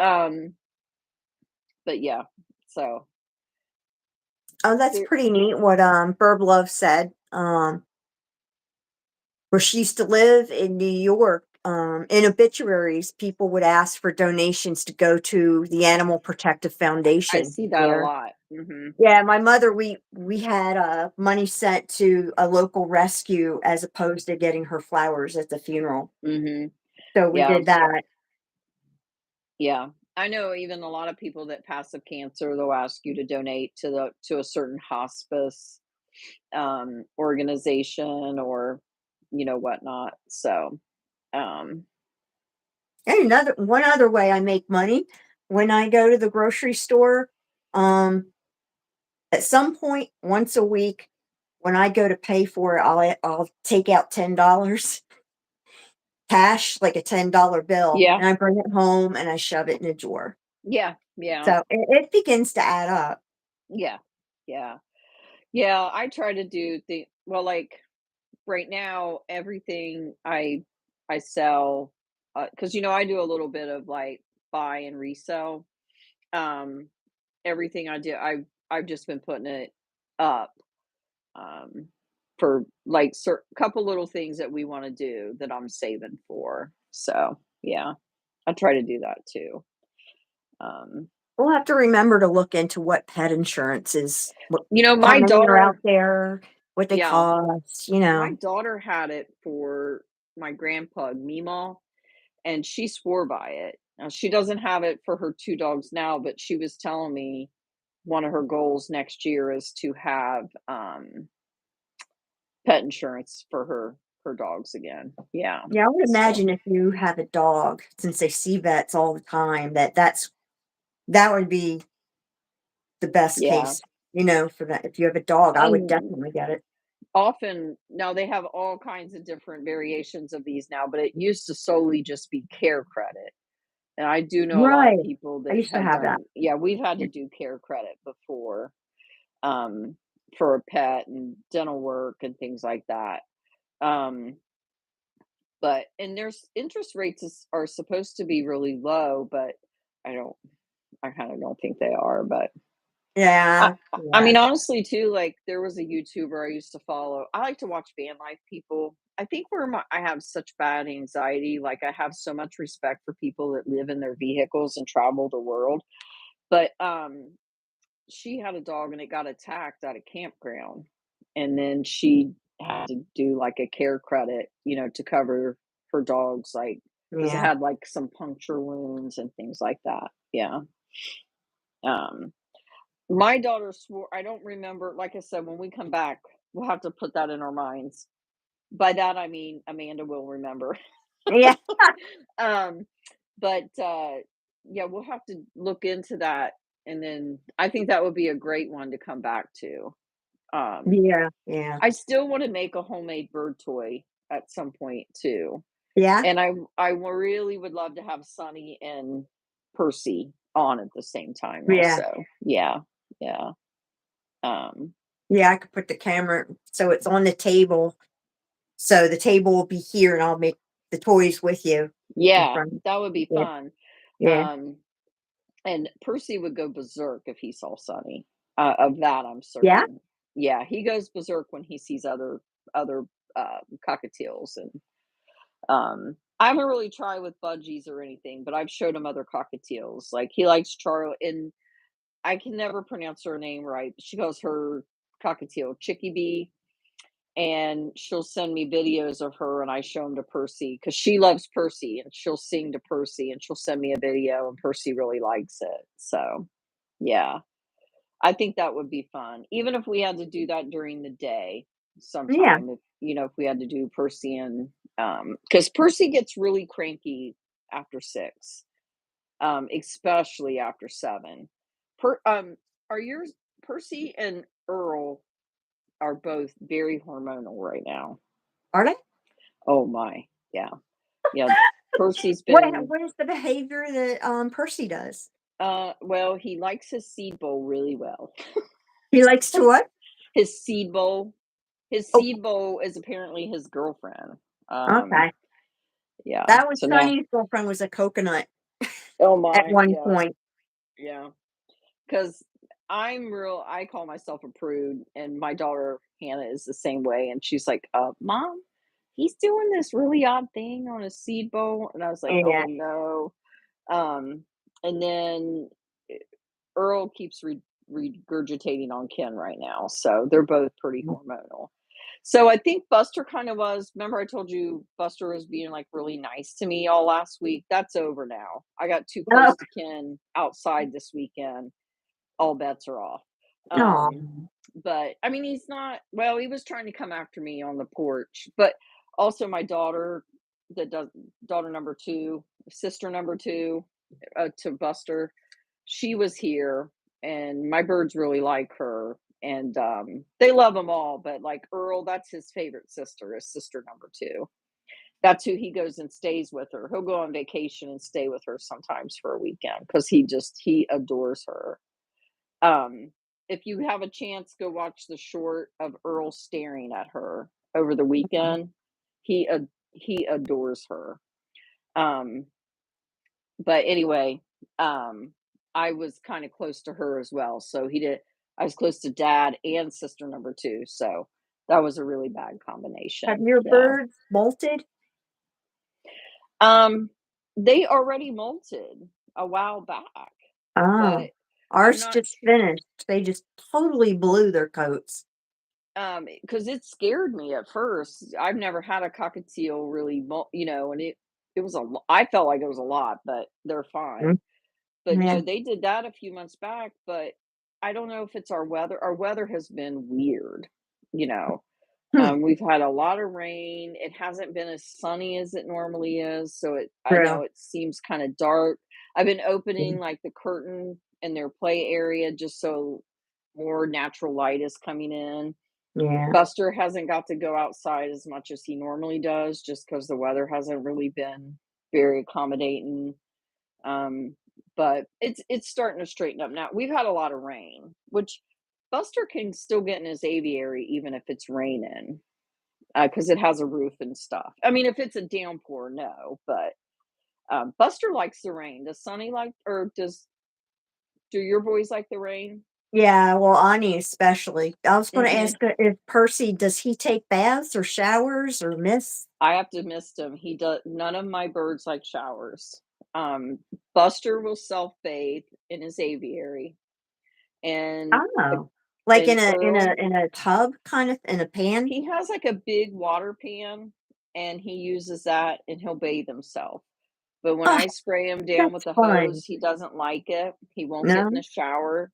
yeah. So Oh, that's there, pretty neat what, Burb Love said, where she used to live in New York, in obituaries, people would ask for donations to go to the Animal Protective I Foundation see that a there. lot. Mhm. Yeah, my mother, we had, money sent to a local rescue as opposed to getting her flowers at the funeral. Mhm. So we Yeah. did that. Yeah. I know even a lot of people that pass of cancer, they'll ask you to donate to a certain hospice organization or whatnot. So, um And another one other way I make money, when I go to the grocery store, um, at some point once a week, when I go to pay for it, I'll take out $10 cash, like a $10 bill, yeah. and I bring it home and I shove it in a drawer. Yeah. Yeah. So it begins to add up. Yeah. Yeah. Yeah, I try to do the well, like right now, everything I sell, because I do a little bit of like buy and resell. Um, everything I do, I've just been putting it up um, for like couple little things that we want to do that I'm saving for. So yeah, I try to do that too. Um, We'll have to remember to look into what pet insurance is, how my many are out daughter, there, what they yeah, cost, my daughter had it for my grandpug Meemaw, and she swore by it. Now, she doesn't have it for her 2 dogs now, but she was telling me one of her goals next year is to have, pet insurance for her dogs again. Yeah. Yeah, I would So, imagine if you have a dog, since they see vets all the time, that would be the best yeah. case, for that. If you have a dog, I would And definitely get it. often now they have all kinds of different variations of these now, but it used to solely just be care credit. And I do know a lot of Right. people I that used to have have that. done yeah, we've had to Yeah. do care credit before, um, for a pet and dental work and things like that. Um, but and there's interest rates are supposed to be really low, but I don't I kind of don't think they are, but I Yeah. I Yeah. mean, honestly, too, like there was a YouTuber I used to follow. I like to watch van life people. I think I have such bad anxiety, like I have so much respect for people that live in their vehicles and travel the world. But she had a dog and it got attacked at a campground. And then she had to do like a care credit, to cover her dog's like because it Yeah. had like some puncture wounds and things like that. Yeah. Um my daughter swore I don't remember, like I said, when we come back, we'll have to put that in our minds. By that I mean Amanda will remember. Yeah. Um, but yeah, we'll have to look into that, and then I think that would be a great one to come back to. Um, Yeah. Yeah. I still want to make a homemade bird toy at some point too, Yeah. and really would love to have Sunny and Percy on at the same time Yeah. also. Yeah, yeah. Um, Yeah. I could put the camera so it's on the table. So the table will be here and I'll make the toys with you in yeah, front. that would be Yeah. fun. Yeah. Um, and Percy would go berserk if he saw Sunny. Of that, I'm Yeah. certain. Yeah, he goes berserk when he sees other cockatiels, and I haven't really tried with budgies or anything, but I've showed him other cockatiels. Like he likes Charlie, and I can never pronounce her name right. She goes her cockatiel Chicky Bee, and she'll send me videos of her and I show them to Percy because she loves Percy and she'll sing to Percy and she'll send me a video and Percy really likes it. So, yeah, I think that would be fun. Even if we had to do that during the day Yeah. sometime, if we had to do Percy and because Percy gets really cranky after 6, especially after 7. Are yours Percy and Earl are both very hormonal right now. Are they? Oh my, yeah, yeah. Percy's been What is the behavior that Percy does? well, he likes his seed bowl really well. He likes to what? His seed bowl his Oh, seed bowl is apparently his girlfriend. Um, okay. yeah, That was so now Sonny's girlfriend was a coconut oh at my, one yeah, point. yeah. Because I call myself a prude, and my daughter Hannah is the same way, and she's like, Mom, he's doing this really odd thing on a seed bowl, and I was like, Yeah. oh no. And then Earl keeps regurgitating on Ken right now, so they're both pretty hormonal. So I think Buster kind of was. Remember, I told you Buster was being like really nice to me all last week. That's over now. I got too Oh, close to Ken outside this weekend. All bets are off. aw. But I mean, he's not. Well, he was trying to come after me on the porch, but also my daughter, that does daughter number two, sister number two, to Buster. She was here, and my birds really like her, and they love them all. But like Earl, that's his favorite sister, is sister number two. That's who he goes and stays with her. He'll go on vacation and stay with her sometimes for a weekend because he adores her. Um, if you have a chance, go watch the short of Earl staring at her over the weekend. He adores her. Um, but anyway, I was kind of close to her as well. So he did. I was close to dad and sister number two. So that was a really bad Have combination. your Yeah. birds molted? Um, they already molted a while back, Oh, but I'm ours not just finished. They just totally blew their coats. because it scared me at first. I've never had a cockatiel really, and it was I felt like it was a lot, but they're Mm, fine. But yeah. they did that a few months back, but I don't know if it's our weather. Our weather has been weird, you know. Hmm, We've had a lot of rain. It hasn't been as sunny as it normally is, so I true. know it seems kind of dark. I've been Yeah. opening like the curtain in their play area just so more natural light is coming in. Yeah. Buster hasn't got to go outside as much as he normally does just because the weather hasn't really been very accommodating. Um, but it's starting to straighten up now. We've had a lot of rain, which Buster can still get in his aviary even if it's raining, because it has a roof and stuff. I mean, if it's a downpour, no, but Buster likes the rain. Does Sonny like, or do your boys like the rain? Yeah, well, Ani especially. I was gonna Hmm. ask, if Percy, does he take baths or showers or miss? I have to mist him. He does. None of my birds like showers. Um, Buster will self bathe in his aviary, and Oh. Like and in a in a Earl, in a tub, kind of in a pan? he has like a big water pan, and he uses that, and he'll bathe himself. But when Oh, I spray him down with that's the fun. hose, he doesn't like it. He won't get in No? the shower.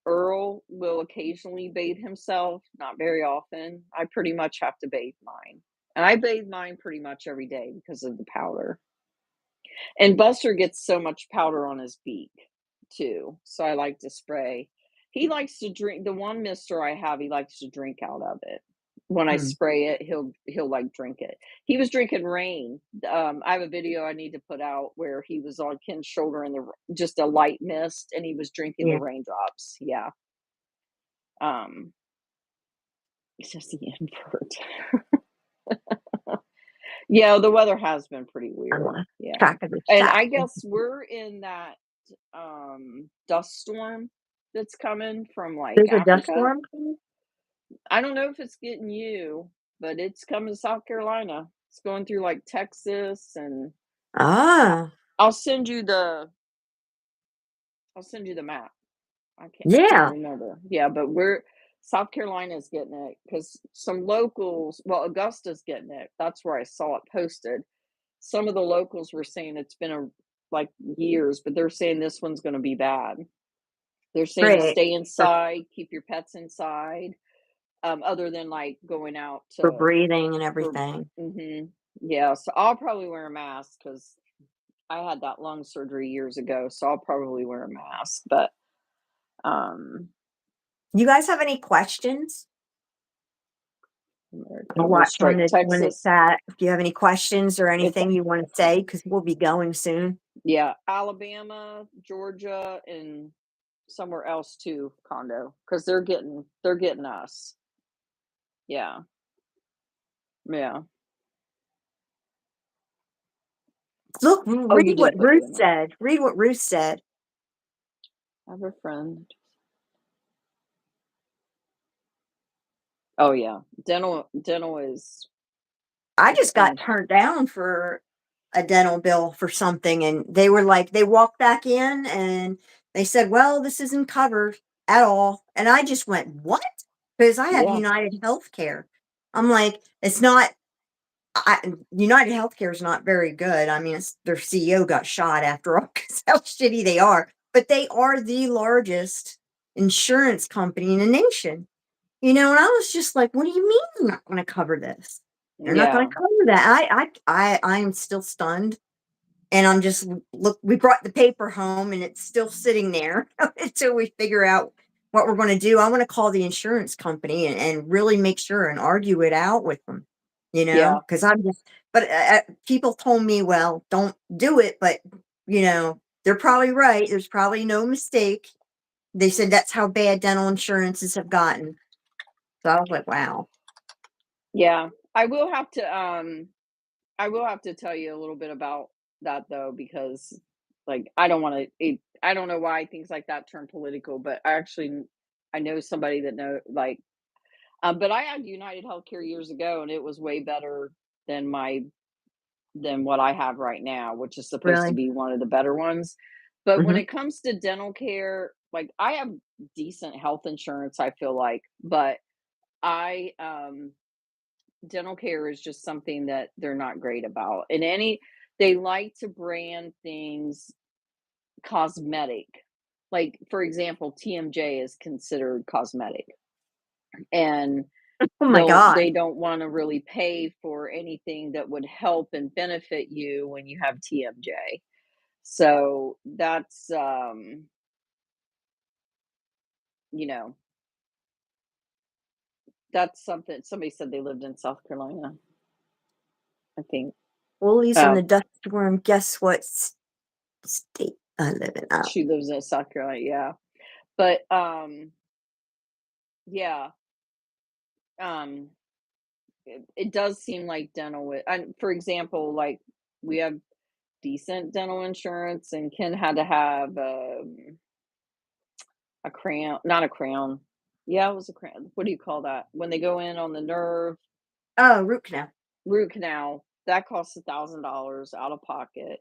Earl will occasionally bathe himself, not very often. I pretty much have to bathe mine. And I bathe mine pretty much every day because of the powder. And Buster gets so much powder on his beak too. So I like to spray. He likes to drink the one mister I have, he likes to drink out of it. When I Hmm. spray it, he'll like drink it. He was drinking rain. I have a video I need to put out where he was on Ken's shoulder in the just a light mist and he was drinking the Yeah. raindrops. Yeah. Um, it's just the invert. Yeah, the weather has been pretty I weird. lost Yeah. track of the And shot. I guess we're in that dust storm that's coming from like There's a dust Africa. storm coming? I don't know if it's getting you, but it's coming to South Carolina. It's going through like Texas and I- Ah, I'll send you the I'll send you the map. I can't yeah. remember. Yeah, but we're South Carolina's getting it because some locals, well, Augusta's getting it. That's where I saw it posted. Some of the locals were saying it's been like years, but they're saying this one's going to be bad. They're saying to Great. stay For inside, keep your pets inside, other than like going out for to breathing and for. everything. Hmm. Yeah, so I'll probably wear a mask because I had that lung surgery years ago, so I'll probably wear a mask. But um, You guys have any questions? America I'll will watch strike when the Texas. chat. If you have any questions or It's anything you wanna say, because 'cause we'll be going soon. yeah, Alabama, Georgia, and somewhere else too, condo, because they're getting us. Yeah, yeah. Look, Oh, read you what did put the Ruth amount. said. Read what Ruth said. I have a friend. Oh yeah, dental is I just got expensive. turned down for a dental bill for something, and they were like they walked back in, and They said, "Well, this isn't covered at all." And I just went, "What?" Because I have Yeah. United Healthcare. I'm like, it's not United Healthcare is not very good. I mean, their CEO got shot after all because how shitty they are. But they are the largest insurance company in the nation. And I was just like, "What do you mean they're not going to cover this? They're not going Yeah. to cover that." I'm still stunned, and I'm just look. We brought the paper home, and it's still sitting there until we figure out what we're going to do. I want to call the insurance company and really make sure and argue it out with them. Yeah. Because I'm just. But people told me, "Well, don't do it," but they're probably right. There's probably no mistake. They said that's how bad dental insurances have gotten. So I was like, "Wow." Yeah. I will have to tell you a little bit about that though, because like I don't know why things like that turn political, but I know somebody that but I had United Healthcare years ago and it was way better than than what I have right now, which is supposed to Really? be one of the better ones. But when Mhm. it comes to dental care, like I have decent health insurance, I feel like, but I dental care is just something that they're not great about. They like to brand things cosmetic. Like for example, TMJ is considered cosmetic and Oh my god. they don't want to really pay for anything that would help and benefit you when you have TMJ. So you know, that's something somebody said they lived in South Carolina, I think. Woolies and the Oh, dust worm, guess what state I live in? Oh, she lives in South Carolina, yeah. But yeah, um it does seem like and for example, like we have decent dental insurance and Ken had to have a crown, not a crown. Yeah, it was a crown. What do you call that? When they go in on the nerve oh, root canal. root canal, that costs $1,000 out of pocket.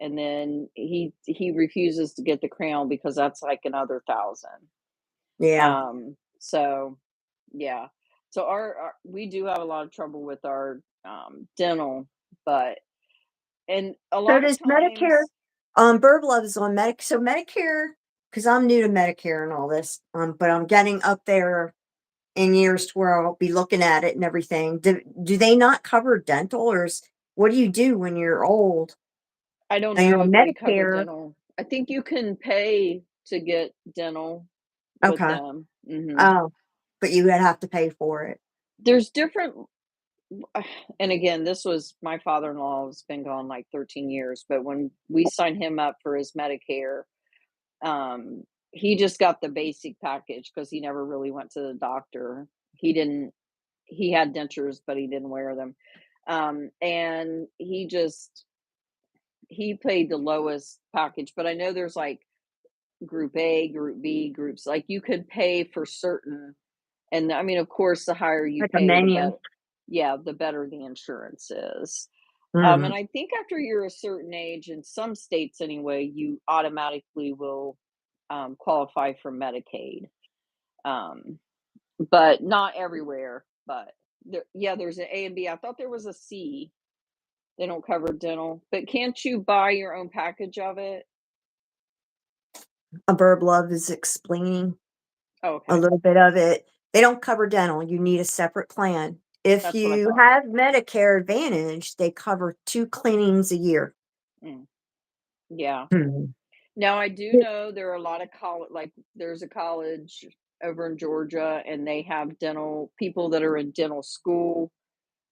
And then he refuses to get the crown because that's like another thousand. Yeah. So yeah. So we do have a lot of trouble with our dental, but and a So lot of does Medicare, times Bird Love is on so Medicare, because I'm new to Medicare and all this, but I'm getting up there in years to where I'll be looking at it and everything. Do they not cover dental, what do you do when you're old I don't and you're know on if they cover Medicare? dental. I think you can pay to get dental with Okay. them. Oh, but you would have to pay for it. There's different and again, this was my father-in-law has been gone like 13 years, but when we signed him up for his Medicare, he just got the basic package because he never really went to the doctor. He didn't he had dentures, but he didn't wear them. And he paid the lowest package, but I know there's like group A, group B, groups like you could pay for certain and I mean, of course, the higher you Like a pay, the menu. better. Yeah, the better the insurance is. And Mhm. I think after you're a certain age, in some states anyway, you automatically will qualify for Medicaid. Um, but not everywhere. But yeah, there's an A and B. I thought there was a C. They don't cover dental, but can't you buy your own package of it? A Bird Love is explaining Oh, a okay, little bit of it. They don't cover dental, you need a separate plan. If that's what I you thought. have Medicare Advantage, they cover 2 cleanings a year. Mm, yeah. Mhm. Now I do know there are a lot of college like, there's a college over in Georgia, and they have dental people that are in dental school,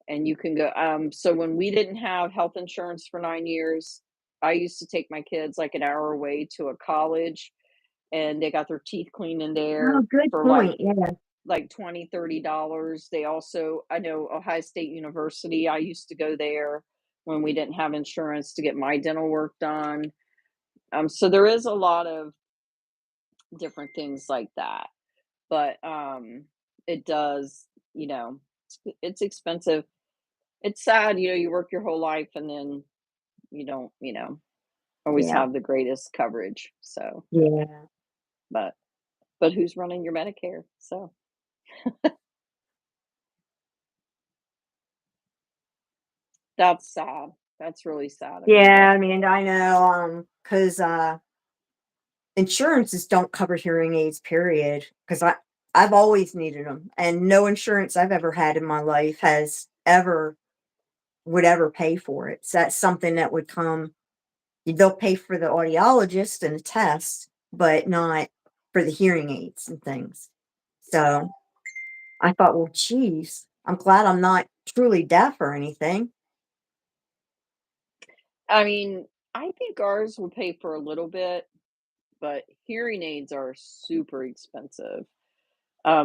and you can go so when we didn't have health insurance for 9 years, I used to take my kids, like, an hour away to a college, and they got their teeth cleaned in Oh, there good for, point, yeah. 20, $30. They also I know Ohio State University, I used to go there when we didn't have insurance to get my dental work done. So there is a lot of different things like that. But it does, you know, it's expensive. It's sad, you work your whole life and then you don't, always Yeah. have the greatest coverage. So, Yeah. but but who's running your Medicare? So, that's sad. That's really sad, Yeah, Amanda. I mean, I know, because insurances don't cover hearing aids, period. Because I've always needed them, and no insurance I've ever had in my life has ever would ever pay for it. So that's something that would come they'll pay for the audiologist and the test, but not for the hearing aids and things. So, I thought, "Well, geez, I'm glad I'm not truly deaf or anything." I mean, I think ours will pay for a little bit, but hearing aids are super expensive.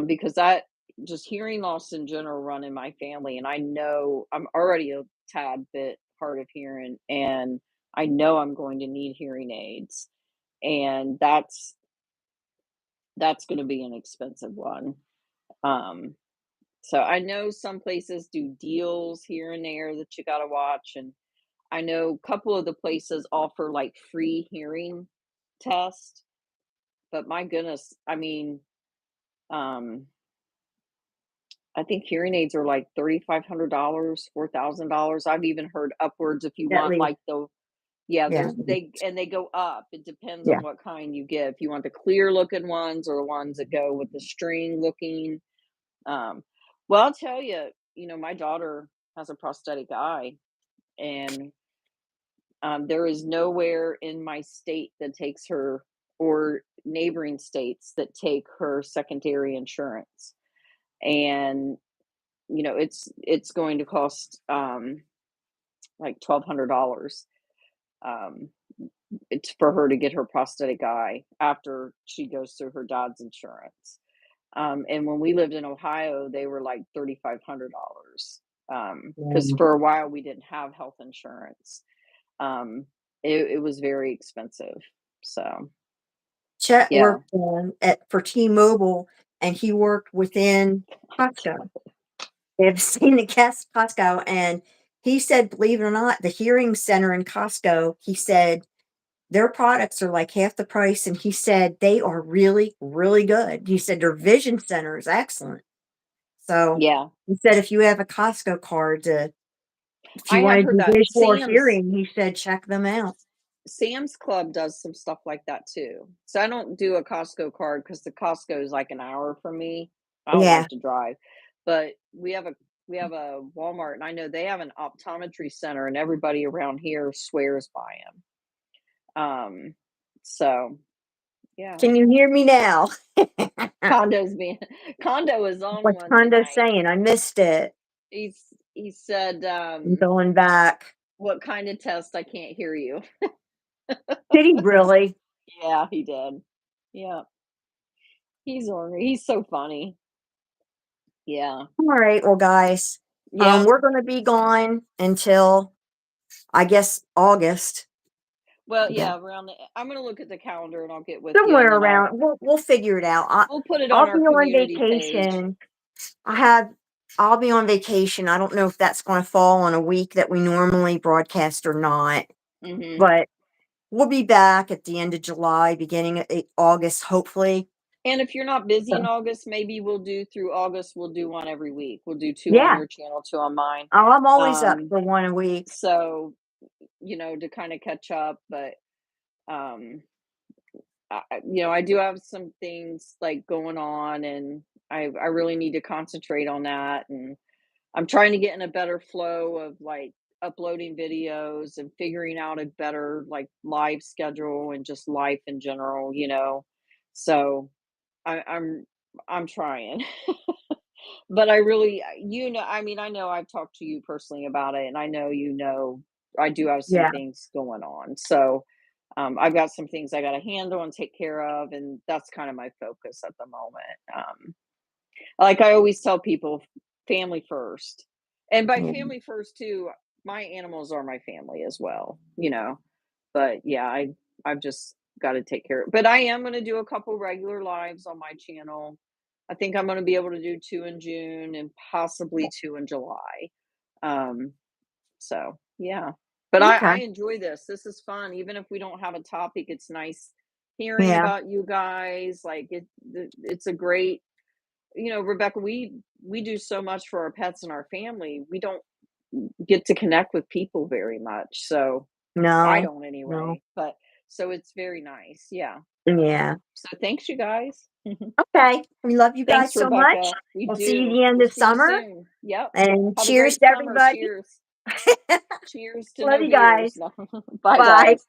Because that just hearing loss in general run in my family, and I know I'm already a tad bit hard of hearing, and I know I'm going to need hearing aids, and that's going to be an expensive one. Um, so I know some places do deals here and there that you got to watch, and I know a couple of the places offer like free hearing test, but my goodness, I mean, um, I think hearing aids are like $3,500, $4,000. I've even heard upwards if you At want least, like the yeah, yeah, there's they go up. It depends yeah. on what kind you get. If you want the clear looking ones or the ones that go with the string looking. Um, well, I'll tell you, my daughter has a prosthetic eye, and there is nowhere in my state that takes her or neighboring states that take her secondary insurance. And it's going to cost, like $1,200, um, it's for her to get her prosthetic eye after she goes through her dad's insurance. And when we lived in Ohio, they were like $3,500, because Yeah. for a while we didn't have health insurance. Um, it was very expensive. So, Chet yeah. worked, for T-Mobile, and he worked within Costco. They've seen the Costco, and he said, believe it or not, the hearing center in Costco, he said, their products are like half the price, and he said they are really, really good. He said their vision center is excellent. So, Yeah. he said if you have a Costco card if you I have wanna heard do that visual or hearing, he said check them out. Sam's Club does some stuff like that too. So I don't do a Costco card because the Costco is like an hour from me. I don't Yeah. like to drive. But we have a Walmart, and I know they have an optometry center, and everybody around here swears by them. So yeah. Can you hear me now? Condo's being Condo is on What's one Hondo tonight. saying? I missed it. He said, I'm going back. "What kind of test? I can't hear you." Did he really? Yeah, he did. Yeah, he's ornery. He's so funny. Yeah. Alright, well, guys, Yep. we're gonna be gone until, I guess, August. Well, Yeah. yeah, around I'm gonna look at the calendar and I'll get with you, and Somewhere then around we'll figure it out. we'll put it on I'll our be on community page. vacation. I have I'll be on vacation. I don't know if that's gonna fall on a week that we normally broadcast or not, Mhm. but we'll be back at the end of July, beginning of August, hopefully. And if you're not busy in So, August, maybe we'll do through August, we'll do one every week. We'll do 2 on yeah. your channel, 2 on mine. Oh, I'm always up Um, for one a week. so, to kinda catch up, but, um, I do have some things, like, going on, and I really need to concentrate on that, and I'm trying to get in a better flow of, like, uploading videos and figuring out a better, like, live schedule and just life in general. So, I'm trying. But I really I mean, I know I've talked to you personally about it, and I know I do have some Yeah. things going on. So, I've got some things I gotta handle and take care of, and that's kind of my focus at the moment. Like I always tell people, family first. And by Mm. family first too, my animals are my family as well. But yeah, I've just got to take care of. But I am going to do a couple regular lives on my channel. I think I'm going to be able to do 2 in June and possibly 2 in July. Um so, yeah. But I Okay. enjoy this. This is fun. Even if we don't have a topic, it's nice hearing Yeah. about you guys. Like it's a great, Rebecca, we do so much for our pets and our family. We don't get to connect with people very much. So I No. don't No. anyway. But so it's very nice. Yeah. Yeah. So thanks you guys. Okay. We love you guys Thanks, so much. Rebecca. We We'll see you do. the end We'll of see you summer. soon. Yep. And Have a cheers great to summer. everybody. Cheers. Cheers to Love no you beers. guys. No. Bye, Bye. guys.